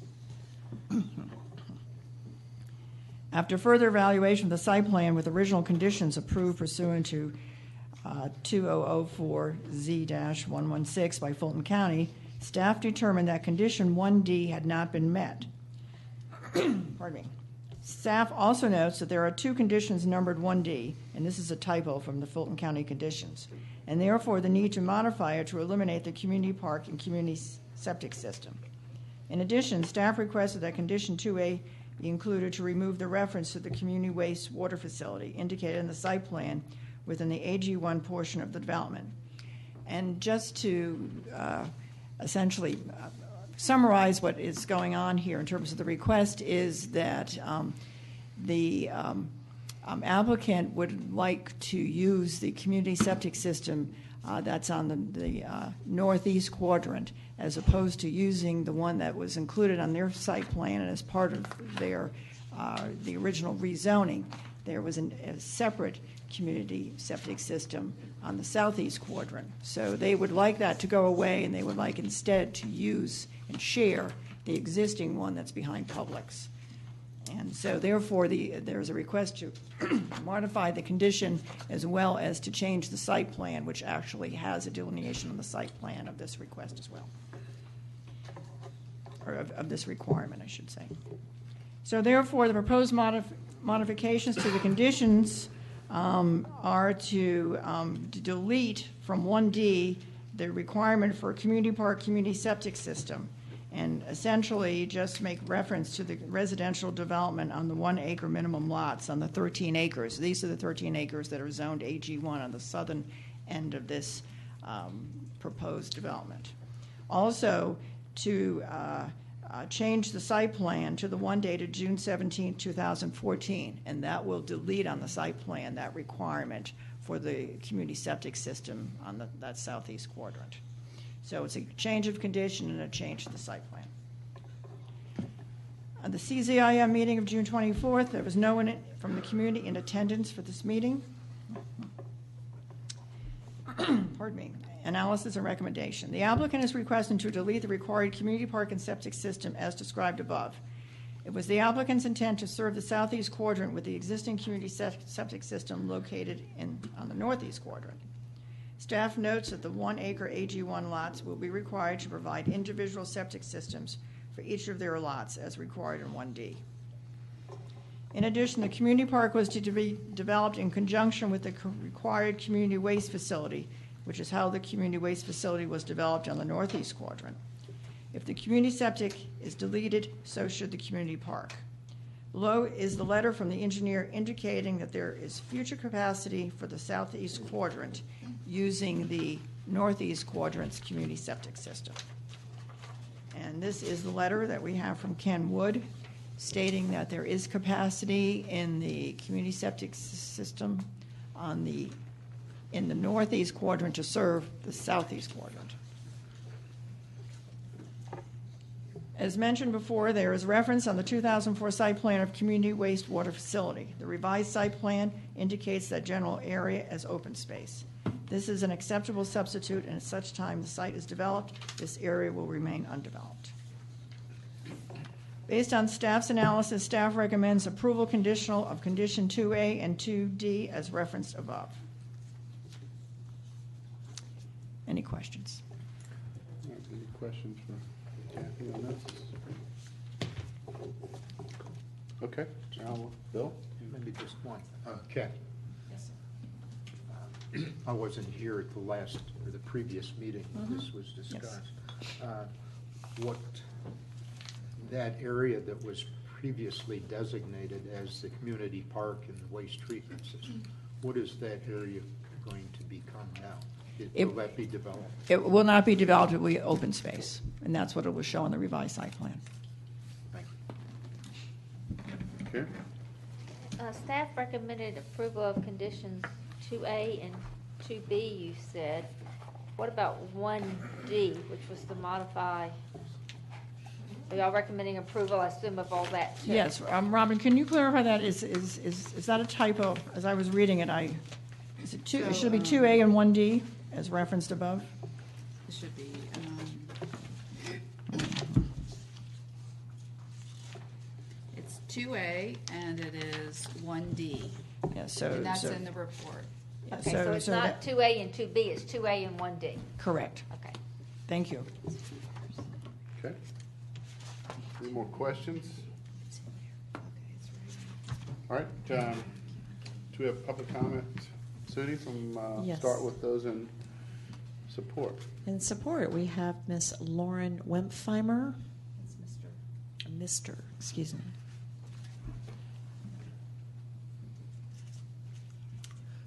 After further evaluation of the site plan with original conditions approved pursuant to 2004Z-116 by Fulton County, staff determined that condition 1D had not been met. Pardon me. Staff also notes that there are 2 conditions numbered 1D, and this is a typo from the Fulton County conditions, and therefore the need to modify it to eliminate the community park and community septic system. In addition, staff requested that condition 2A be included to remove the reference to the community waste water facility indicated in the site plan within the AG1 portion of the development. And just to essentially summarize what is going on here in terms of the request is that the applicant would like to use the community septic system that's on the northeast quadrant, as opposed to using the one that was included on their site plan and as part of their the original rezoning. There was a separate community septic system on the southeast quadrant. So they would like that to go away, and they would like instead to use and share the existing one that's behind Publix. And so therefore there's a request to modify the condition as well as to change the site plan, which actually has a delineation on the site plan of this request as well, or of this requirement, I should say. So therefore the proposed modifications to the conditions are to delete from 1D the requirement for a community park, community septic system, and essentially just make reference to the residential development on the 1 acre minimum lots on the 13 acres. These are the 13 acres that are zoned AG1 on the southern end of this proposed development. Also, to change the site plan to the one dated June 17, 2014, and that will delete on the site plan that requirement for the community septic system on that southeast quadrant. So it's a change of condition and a change to the site plan. At the CZIM meeting of June 24th, there was no one from the community in attendance for this meeting. Pardon me. Analysis and recommendation. The applicant is requesting to delete the required community park and septic system as described above. It was the applicant's intent to serve the southeast quadrant with the existing community septic system located on the northeast quadrant. Staff notes that the 1 acre AG1 lots will be required to provide individual septic systems for each of their lots as required in 1D. In addition, the community park was to be developed in conjunction with the required community waste facility, which is how the community waste facility was developed on the northeast quadrant. If the community septic is deleted, so should the community park. Below is the letter from the engineer indicating that there is future capacity for the southeast quadrant using the northeast quadrant's community septic system. And this is the letter that we have from Ken Wood stating that there is capacity in the community septic system in the northeast quadrant to serve the southeast quadrant. As mentioned before, there is reference on the 2004 site plan of community wastewater facility. The revised site plan indicates that general area as open space. This is an acceptable substitute, and at such time the site is developed, this area will remain undeveloped. Based on staff's analysis, staff recommends approval conditional of condition 2A and 2D as referenced above. Any questions? Any questions for Kathy on this? Okay, Bill? Maybe just one. Kathy? Yes, sir. I wasn't here at the previous meeting when this was discussed. What that area that was previously designated as the community park and the waste treatment system, what is that area going to become now? Will that be developed? It will not be developed, it will be open space, and that's what it will show on the revised site plan. Thank Okay. Staff recommended approval of conditions 2A and 2B, you said. What about 1D, which was to modify? Are y'all recommending approval, I assume, of all that too? Yes, Robin, can you clarify that? Is that a typo? As I was reading it, is it two? It should be 2A and 1D as referenced above. It should be, it's 2A and it is 1D. Yeah, so And that's in the report. Okay, so it's not 2A and 2B, it's 2A and 1D. Correct. Okay. Thank you. Okay. Any more questions? All right, do we have public comment? Sudi, Yes. start with those in support. In support, we have Miss Lauren Wempfheimer. Mr. Excuse me.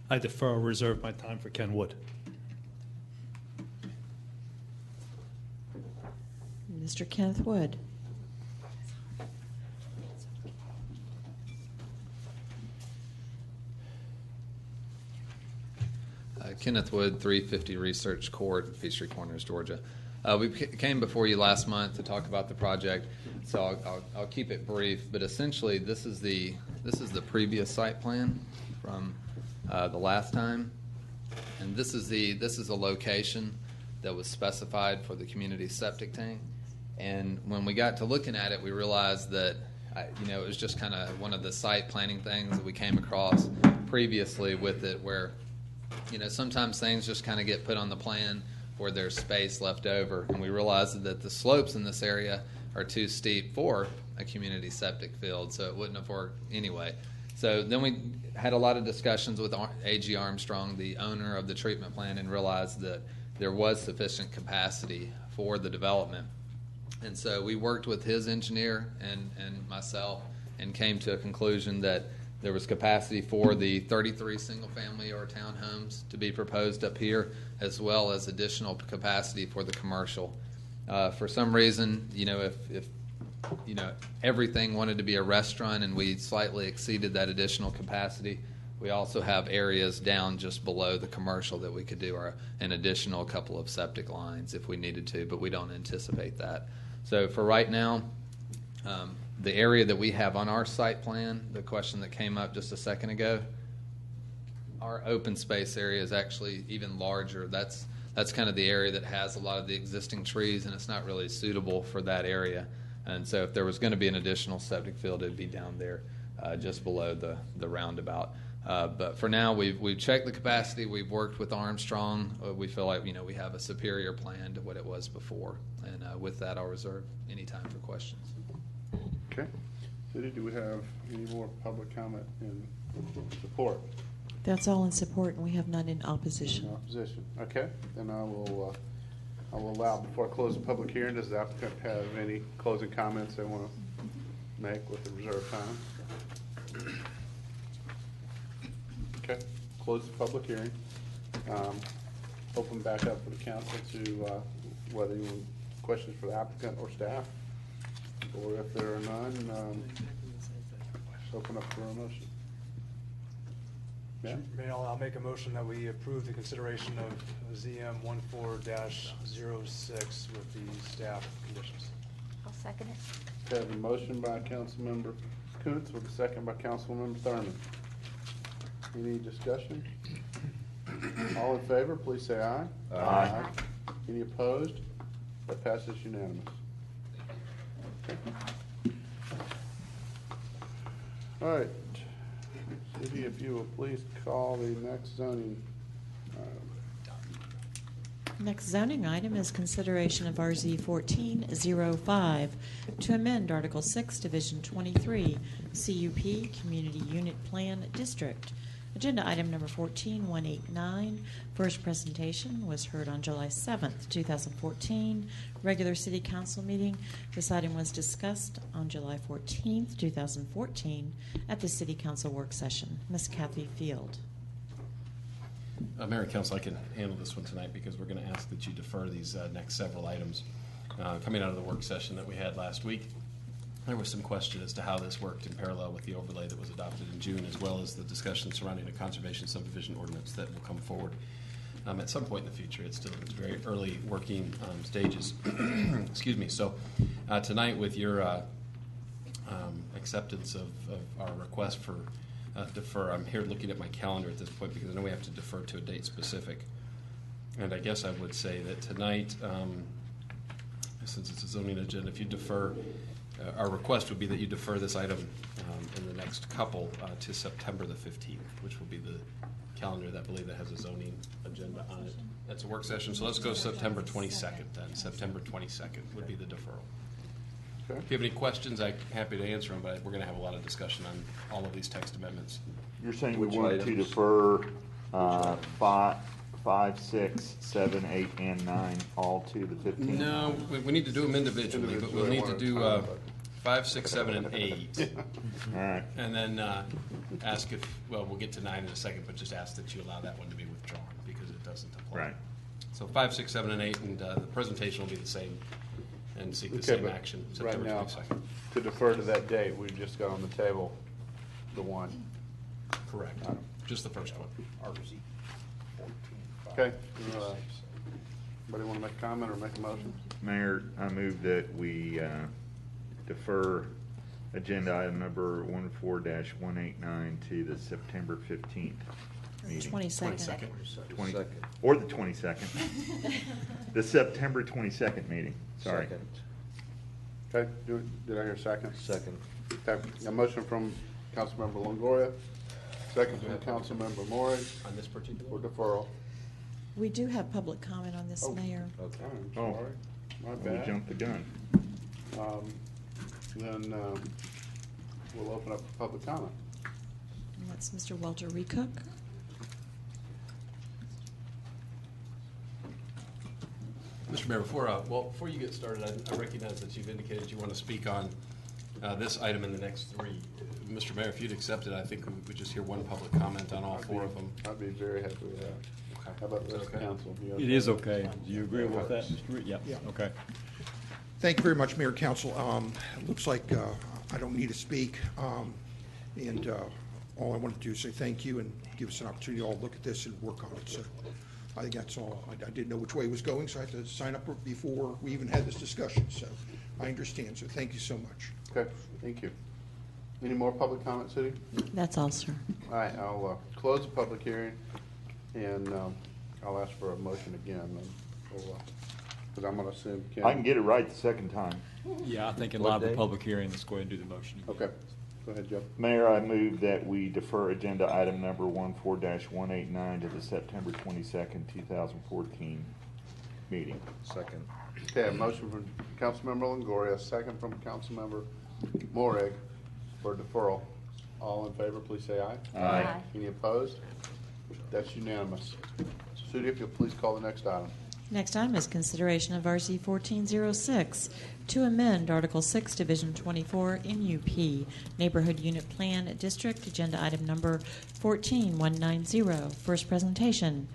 I defer or reserve my time for Ken Wood. Mr. Kenneth Wood. Kenneth Wood, 350 Research Court, Peachtree Corners, Georgia. We came before you last month to talk about the project, so I'll keep it brief. But essentially, this is the previous site plan from the last time, and this is a location that was specified for the community septic tank. And when we got to looking at it, we realized that it was just kind of one of the site planning things that we came across previously with it, where sometimes things just kind of get put on the plan where there's space left over, and we realized that the slopes in this area are too steep for a community septic field, so it wouldn't have worked anyway. So then we had a lot of discussions with A.G. Armstrong, the owner of the treatment plant, and realized that there was sufficient capacity for the development. And so we worked with his engineer and myself and came to a conclusion that there was capacity for the 33 single-family or townhomes to be proposed up here, as well as additional capacity for the commercial. For some reason, if everything wanted to be a restaurant and we slightly exceeded that additional capacity, we also have areas down just below the commercial that we could do an additional couple of septic lines if we needed to, but we don't anticipate that. So for right now, the area that we have on our site plan, the question that came up just a second ago, our open space area is actually even larger. That's kind of the area that has a lot of the existing trees, and it's not really suitable for that area. And so if there was going to be an additional septic field, it'd be down there just below the roundabout. But for now, we've checked the capacity. We've worked with Armstrong. We feel like we have a superior plan to what it was before. And with that, I'll reserve any time for questions. Okay. City, do we have any more public comment in support? That's all in support, and we have none in opposition. Opposition. Okay. Then I will allow, before I close the public hearing, does the applicant have any closing comments they want to make with the reserved time? Okay. Close the public hearing. Open back up for the council to whether you want questions for the applicant or staff, or if there are none, open up for a motion. Yeah. Mayor, I'll make a motion that we approve the consideration of ZM 14-06 with the staff conditions. I'll second it. Okay, I have a motion by Councilmember Kuntz with a second by Councilmember Thurman. Any discussion? All in favor, please say aye. Aye. Any opposed? That passes unanimous. All right. City, if you will please call the next zoning. Next zoning item is consideration of RZ 1405 to amend Article 6, Division 23, CUP, Community Unit Plan District. Agenda item number 14189. First presentation was heard on July 7th, 2014. Regular City Council meeting. This item was discussed on July 14th, 2014 at the City Council work session. Ms. Kathy Field. Mayor and Council, I can handle this one tonight because we're going to ask that you defer these next several items. Coming out of the work session that we had last week, there was some question as to how this worked in parallel with the overlay that was adopted in June, as well as the discussion surrounding a conservation subdivision ordinance that will come forward at some point in the future. It's still in its very early working stages. Excuse me. So tonight, with your acceptance of our request for defer, I'm here looking at my calendar at this point because I know we have to defer to a date specific. And I guess I would say that tonight, since it's a zoning agenda, if you defer, our request would be that you defer this item in the next couple to September the 15th, which will be the calendar that I believe that has a zoning agenda on it. That's a work session, so let's go September 22nd then. September 22nd would be the deferral. Okay. If you have any questions, I'm happy to answer them, but we're going to have a lot of discussion on all of these text amendments. You're saying we want to defer 5, 6, 7, 8, and 9 all to the 15th? No, we need to do them individually, but we'll need to do 5, 6, 7, and 8. All right. And then ask if, well, we'll get to 9 in a second, but just ask that you allow that one to be withdrawn because it doesn't apply. Right. So 5, 6, 7, and 8, and the presentation will be the same and seek the Okay, same but action right September now, 22nd. to defer to that date, we've just got on the table the one. Correct. Just the first one. RZ 14. Okay. Anybody want to make a comment or make a motion? Mayor, I move that we defer agenda item number 14-189 to the September 15th meeting. 22nd. 20 or the 22nd. The September 22nd meeting. Sorry. Second. Okay, did I hear second? Second. Okay, a motion from Councilmember Longoria, second from Councilmember Maury On this particular for deferral. We do have public comment on this, Oh. Mayor. Okay, I'm Oh. sorry. My We bad. jumped the gun. Then we'll open up for public comment. And that's Mr. Walter Recook. Mr. Mayor, before you get started, I recognize that you've indicated you want to speak on this item and the next three. Mr. Mayor, if you'd accept it, I think we would just hear one public comment on all four of them. I'd be very happy with that. Okay. How about the rest of Okay. council? You It is okay. Do you agree with that, Mr. Reed? Yeah. Yeah. Okay. Thank you very much, Mayor, Council. It looks like I don't need to speak, and all I wanted to do is say thank you and give us an opportunity to all look at this and work on it. So I think that's all. I didn't know which way it was going, so I had to sign up before we even had this discussion. So I understand. So thank you so much. Okay, thank you. Any more public comment, City? That's all, sir. All right, I'll close the public hearing, and I'll ask for a motion again, because I'm going to assume Ken. I can get it right the second time. Yeah, I think in What light of the day? public hearing, let's go ahead and do the motion. Okay, go ahead, Joe. Mayor, I move that we defer agenda item number 14-189 to the September 22nd, 2014 meeting. Second. Okay, a motion from Councilmember Longoria, a second from Councilmember Morrig for deferral. All in favor, please say aye. Aye. Any opposed? That's unanimous. Sudi, if you'll please call the next item. Next item is consideration of RZ 1406 to amend Article 6, Division 24, NUP, Neighborhood Unit Plan District, agenda item number 14190. First presentation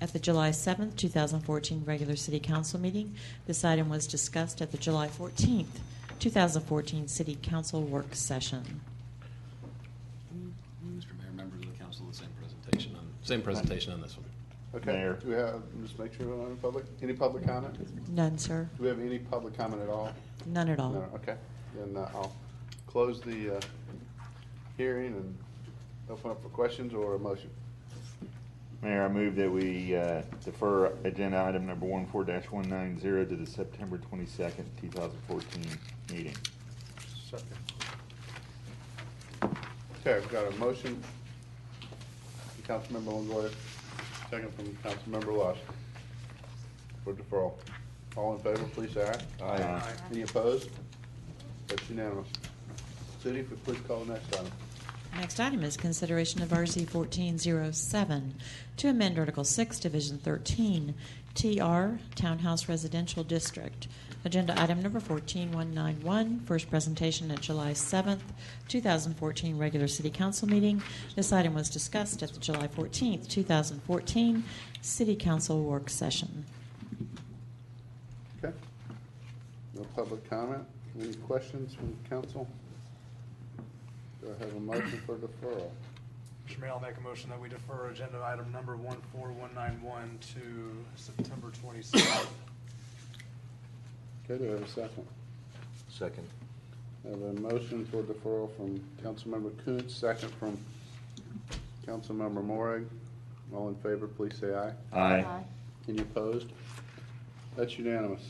at the July 7th, 2014 regular City Council meeting. This item was discussed at the July 14th, 2014 City Council work session. Mr. Mayor, members of the council, the same presentation on this one. Okay. Mayor. Do we have, just make sure we're not in public, any public comment? None, sir. Do we have any public comment at all? None at all. No, okay. Then I'll close the hearing and open up for questions or a motion. Mayor, I move that we defer agenda item number 14-190 to the September 22nd, 2014 meeting. Second. Okay, I've got a motion from Councilmember Longoria, second from Councilmember Lush for deferral. All in favor, please say aye. Aye. Any opposed? That's unanimous. City, if you please call the next item. Next item is consideration of RZ 1407 to amend Article 6, Division 13, TR, Townhouse Residential District. Agenda item number 14191, first presentation at July 7th, 2014 regular City Council meeting. This item was discussed at the July 14th, 2014 City Council work session. Okay. No public comment. Any questions from council? Do I have a motion for deferral? Mr. Mayor, I'll make a motion that we defer agenda item number 14191 to September 27th. Okay, do I have a second? Second. I have a motion for deferral from Councilmember Kuntz, second from Councilmember Morrig. All in favor, please say aye. Aye. Any opposed? That's unanimous.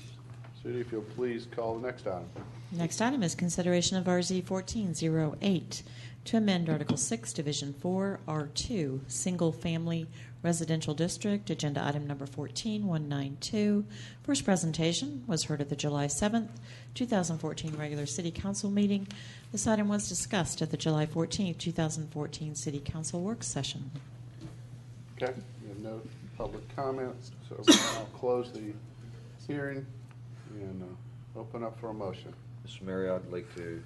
Sudi, if you'll please call the next item. Next item is consideration of RZ 1408 to amend Article 6, Division 4, R2, Single Family Residential District, agenda item number 14192. First presentation was heard at the July 7th, 2014 regular City Council meeting. This item was discussed at the July 14th, 2014 City Council work session. Okay, we have no public comments, so I'll close the hearing and open up for a motion. Mr. Mayor, I'd like to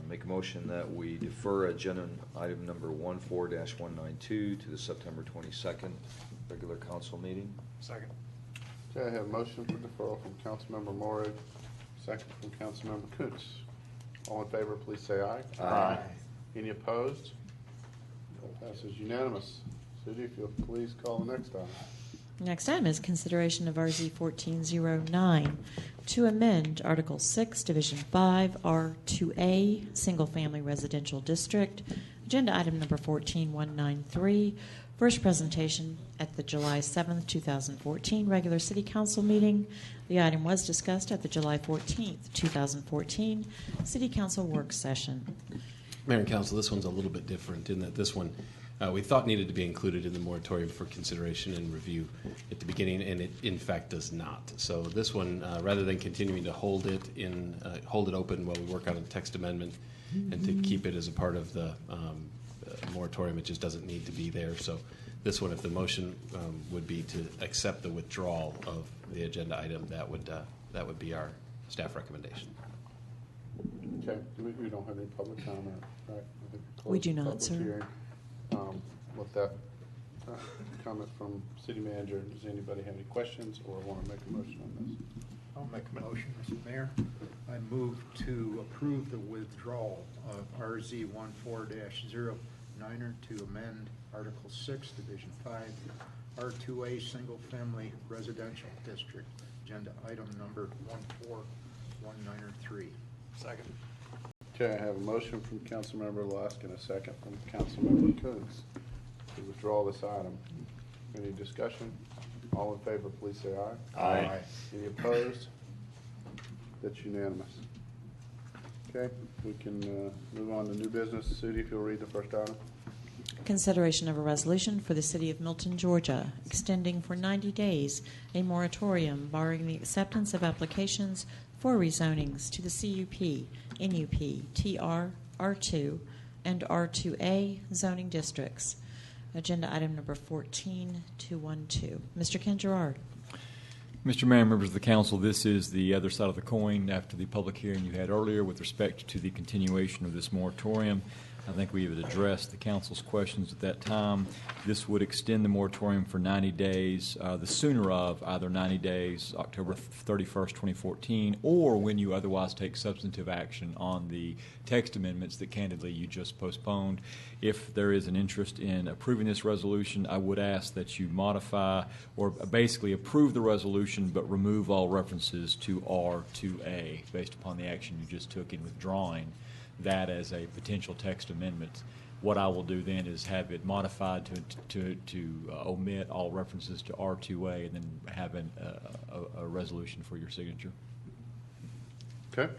make a motion that we defer agenda item number 14-192 to the September 22nd regular council meeting. Second. Okay, I have a motion for deferral from Councilmember Morrig, second from Councilmember Kuntz. All in favor, please say aye. Aye. Any opposed? That passes unanimous. Sudi, if you'll please call the next item. Next item is consideration of RZ 1409 to amend Article 6, Division 5, R2A, Single Family Residential District, agenda item number 14193. First presentation at the July 7th, 2014 regular City Council meeting. The item was discussed at the July 14th, 2014 City Council work session. Mayor and council, this one's a little bit different in that this one we thought needed to be included in the moratorium for consideration and review at the beginning, and it in fact does not. So this one, rather than continuing to hold it open while we work on a text amendment and to keep it as a part of the moratorium, it just doesn't need to be there. So this one, if the motion would be to accept the withdrawal of the agenda item, that would be our staff recommendation. Okay, we don't have any public comment, right? I think We closed do the not, public sir. hearing. With that comment from city manager, does anybody have any questions or want to make a motion on this? I'll make a motion, Mr. Mayor. I move to approve the withdrawal of RZ 14-09 to amend Article 6, Division 5, R2A Single Family Residential District, agenda item number 14193. Second. Okay, I have a motion from Councilmember Lusk and a second from Councilmember Coons to withdraw this item. Any discussion? All in favor, please say aye. Aye. Any opposed? That's unanimous. Okay, we can move on to new business. Sudi, if you'll read the first item. Consideration of a resolution for the City of Milton, Georgia, extending for 90 days a moratorium barring the acceptance of applications for rezonings to the CUP, NUP, TR, R2, and R2A zoning districts. Agenda item number 14212. Mr. Ken Gerard. Mr. Mayor, members of the council, this is the other side of the coin after the public hearing you had earlier with respect to the continuation of this moratorium. I think we had addressed the council's questions at that time. This would extend the moratorium for 90 days, the sooner of either 90 days, October 31st, 2014, or when you otherwise take substantive action on the text amendments that candidly you just postponed. If there is an interest in approving this resolution, I would ask that you modify or basically approve the resolution but remove all references to R2A based upon the action you just took in withdrawing that as a potential text amendment. What I will do then is have it modified to omit all references to R2A and then have a resolution for your signature. Okay.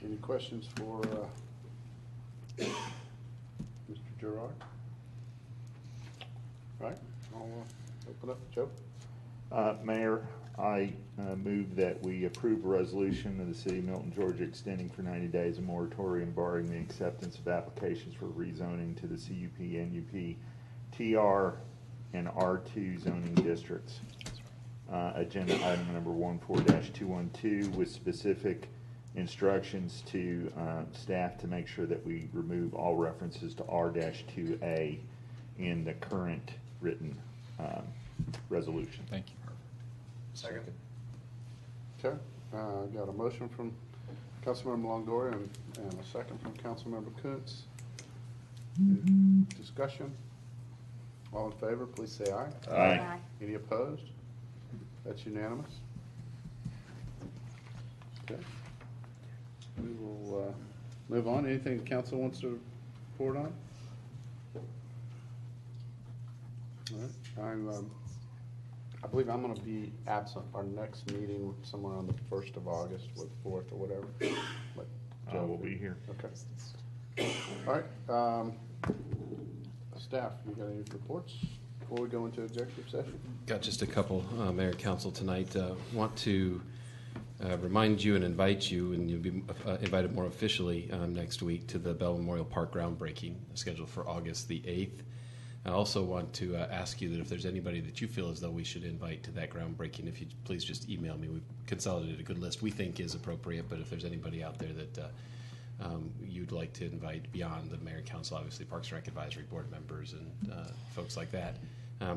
Any questions for Mr. Gerard? All right, I'll open up. Joe? Mayor, I move that we approve a resolution of the City of Milton, Georgia, extending for 90 days a moratorium barring the acceptance of applications for rezoning to the CUP, NUP, TR, and R2 zoning districts. Agenda item number 14-212 with specific instructions to staff to make sure that we remove all references to R-2A in the current written resolution. Thank you. Second. Okay, got a motion from Councilmember Longoria and a second from Councilmember Kuntz. Discussion? All in favor, please say aye. Aye. Any opposed? That's unanimous. Okay. We will move on. Anything the council wants to report on? All right. I believe I'm going to be absent. Our next meeting somewhere on the 1st of August, or the 4th, or whatever. But Joe will be here. Okay. All right. Staff, you got any reports before we go into executive session? Got just a couple, Mayor and Council, tonight. Want to remind you and invite you, and you'll be invited more officially next week to the Bell Memorial Park groundbreaking scheduled for August the 8th. I also want to ask you that if there's anybody that you feel as though we should invite to that groundbreaking, if you please just email me. We've consolidated a good list we think is appropriate, but if there's anybody out there that you'd like to invite beyond the Mayor and Council, obviously Parks and Rec Advisory Board members and folks like that,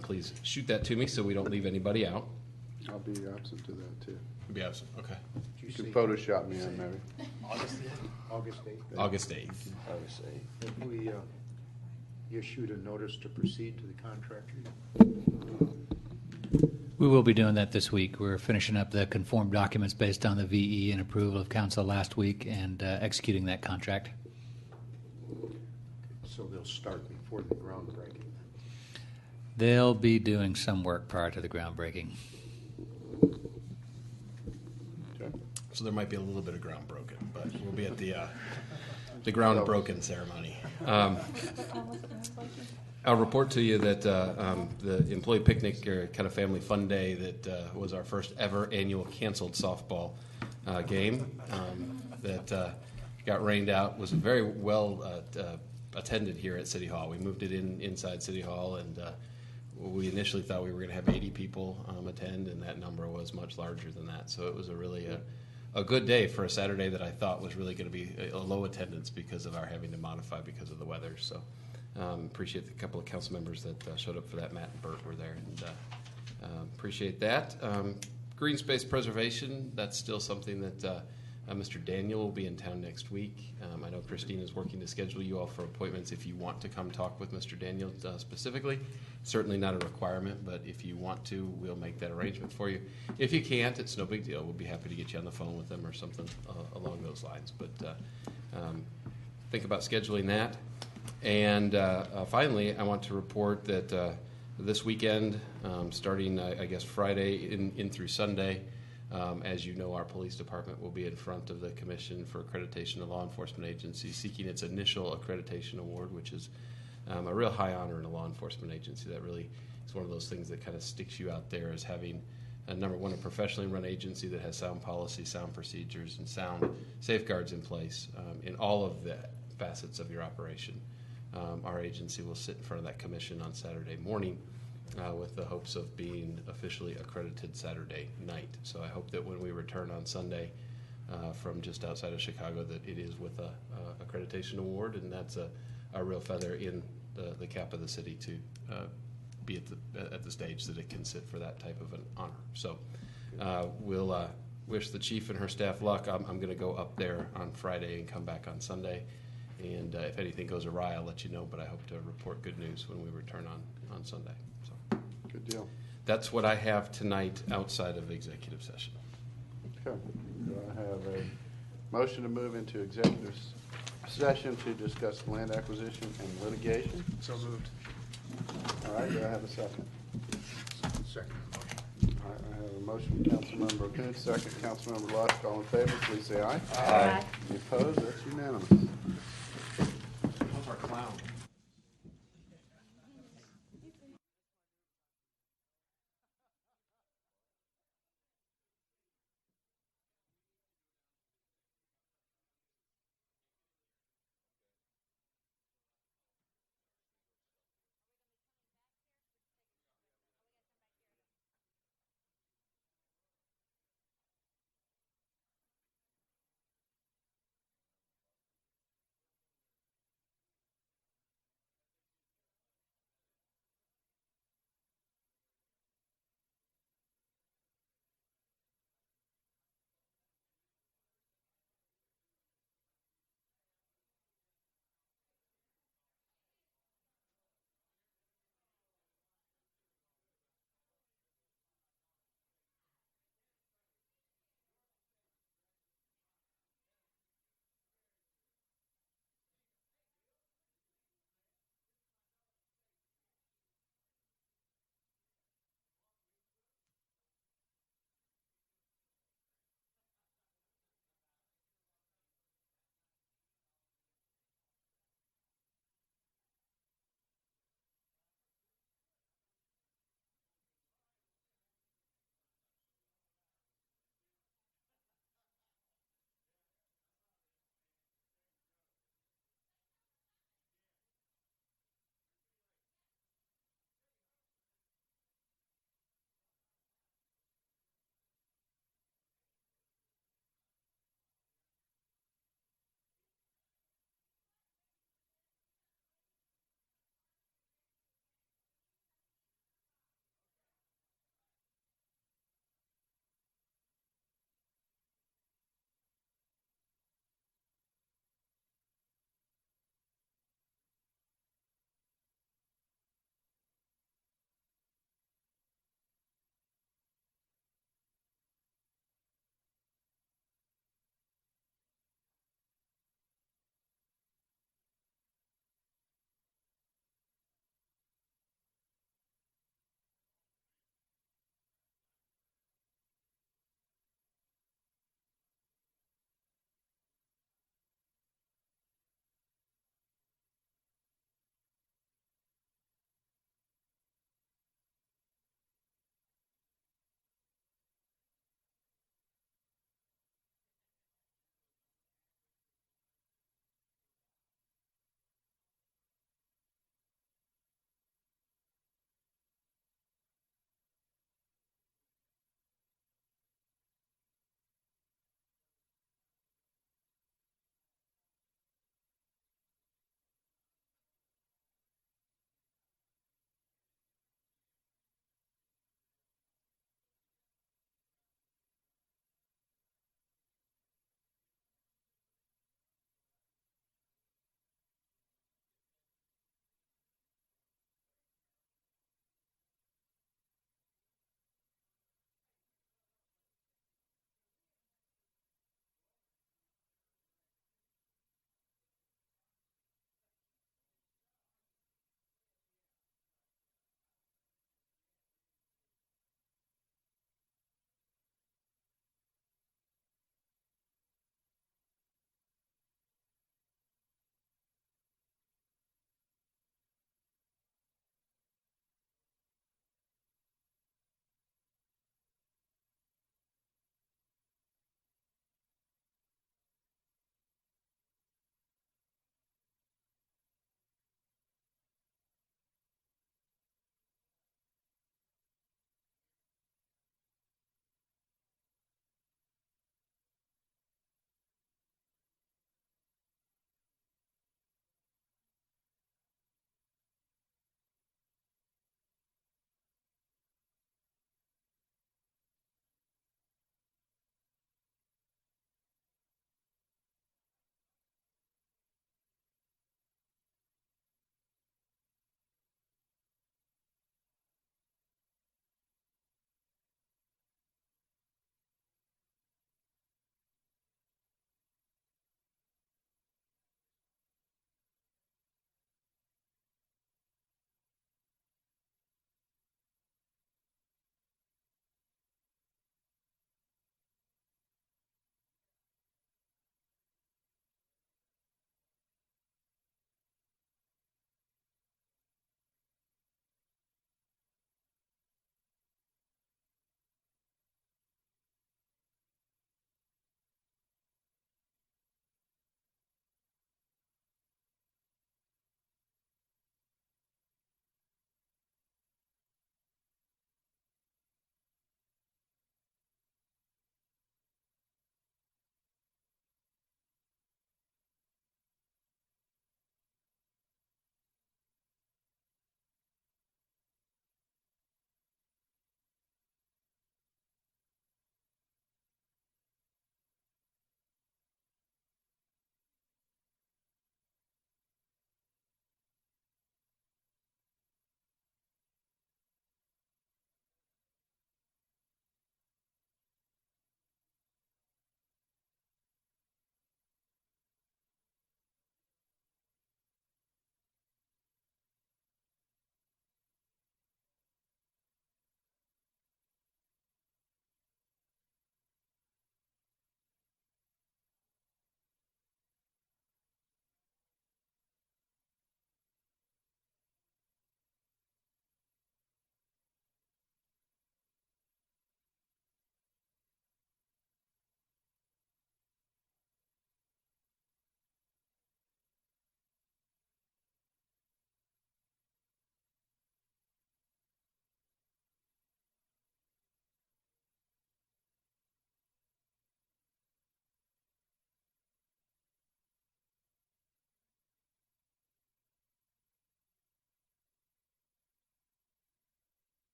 please shoot that to me so we don't leave anybody out. I'll be absent to that, too. You'll be absent, okay. You can Photoshop me in, maybe. August 8th? August 8th. August 8th. August 8th. Have we issued a notice to proceed to the contractor? We will be doing that this week. We're finishing up the conformed documents based on the VE and approval of council last week and executing that contract. So they'll start before the groundbreaking. They'll be doing some work prior to the groundbreaking. Okay. So there might be a little bit of ground broken, but we'll be at the ground broken ceremony. I'll report to you that the employee picnic, or kind of family fun day, that was our first ever annual canceled softball game that got rained out, was a very well attended here at City Hall. We moved it inside City Hall, and we initially thought we were going to have 80 people attend, and that number was much larger than that. So it was a good day for a Saturday that I thought was really going to be a low attendance because of our having to modify because of the weather. So appreciate the couple of council members that showed up for that. Matt and Bert were there, and appreciate that. Green space preservation, that's still something that Mr. Daniel will be in town next week. I know Christine is working to schedule you all for appointments if you want to come talk with Mr. Daniel specifically. Certainly not a requirement, but if you want to, we'll make that arrangement for you. If you can't, it's no big deal. We'll be happy to get you on the phone with them or something along those lines. But think about scheduling that. And finally, I want to report that this weekend, starting, I guess, Friday in through Sunday, as you know, our police department will be in front of the Commission for Accreditation of Law Enforcement Agencies seeking its initial accreditation award, which is a real high honor in a law enforcement agency. That really is one of those things that kind of sticks you out there as having, number one, a professionally run agency that has sound policy, sound procedures, and sound safeguards in place in all of the facets of your operation. Our agency will sit in front of that commission on Saturday morning with the hopes of being officially accredited Saturday night. So I hope that when we return on Sunday from just outside of Chicago, that it is with a accreditation award, and that's a real feather in the cap of the city to be at the stage that it can sit for that type of an honor. So we'll wish the chief and her staff luck. I'm going to go up there on Friday and come back on Sunday. And if anything goes awry, I'll let you know, but I hope to report good news when we return on Sunday. So, good deal. That's what I have tonight outside of executive session. Okay. Do I have a motion to move into executive session to discuss land acquisition and litigation? So moved. All right. Do I have a second? Second. All right. I have a motion from Councilmember Kuhn, second Councilmember Lusk. All in favor, please say aye. Aye. Any opposed? That's unanimous. Our clown.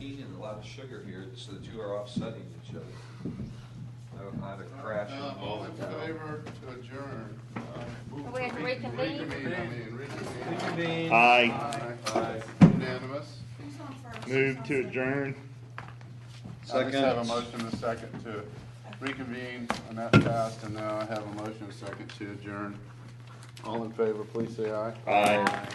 caffeine and a lot of sugar here, so the two are offsetting each other. I had a crash. All in favor to adjourn? We have to reconvene? Reconvene. Aye. Aye. Unanimous. Move to adjourn. I just have a motion and a second to reconvene, and that passed, and now I have a motion and a second to adjourn. All in favor, please say aye. Aye.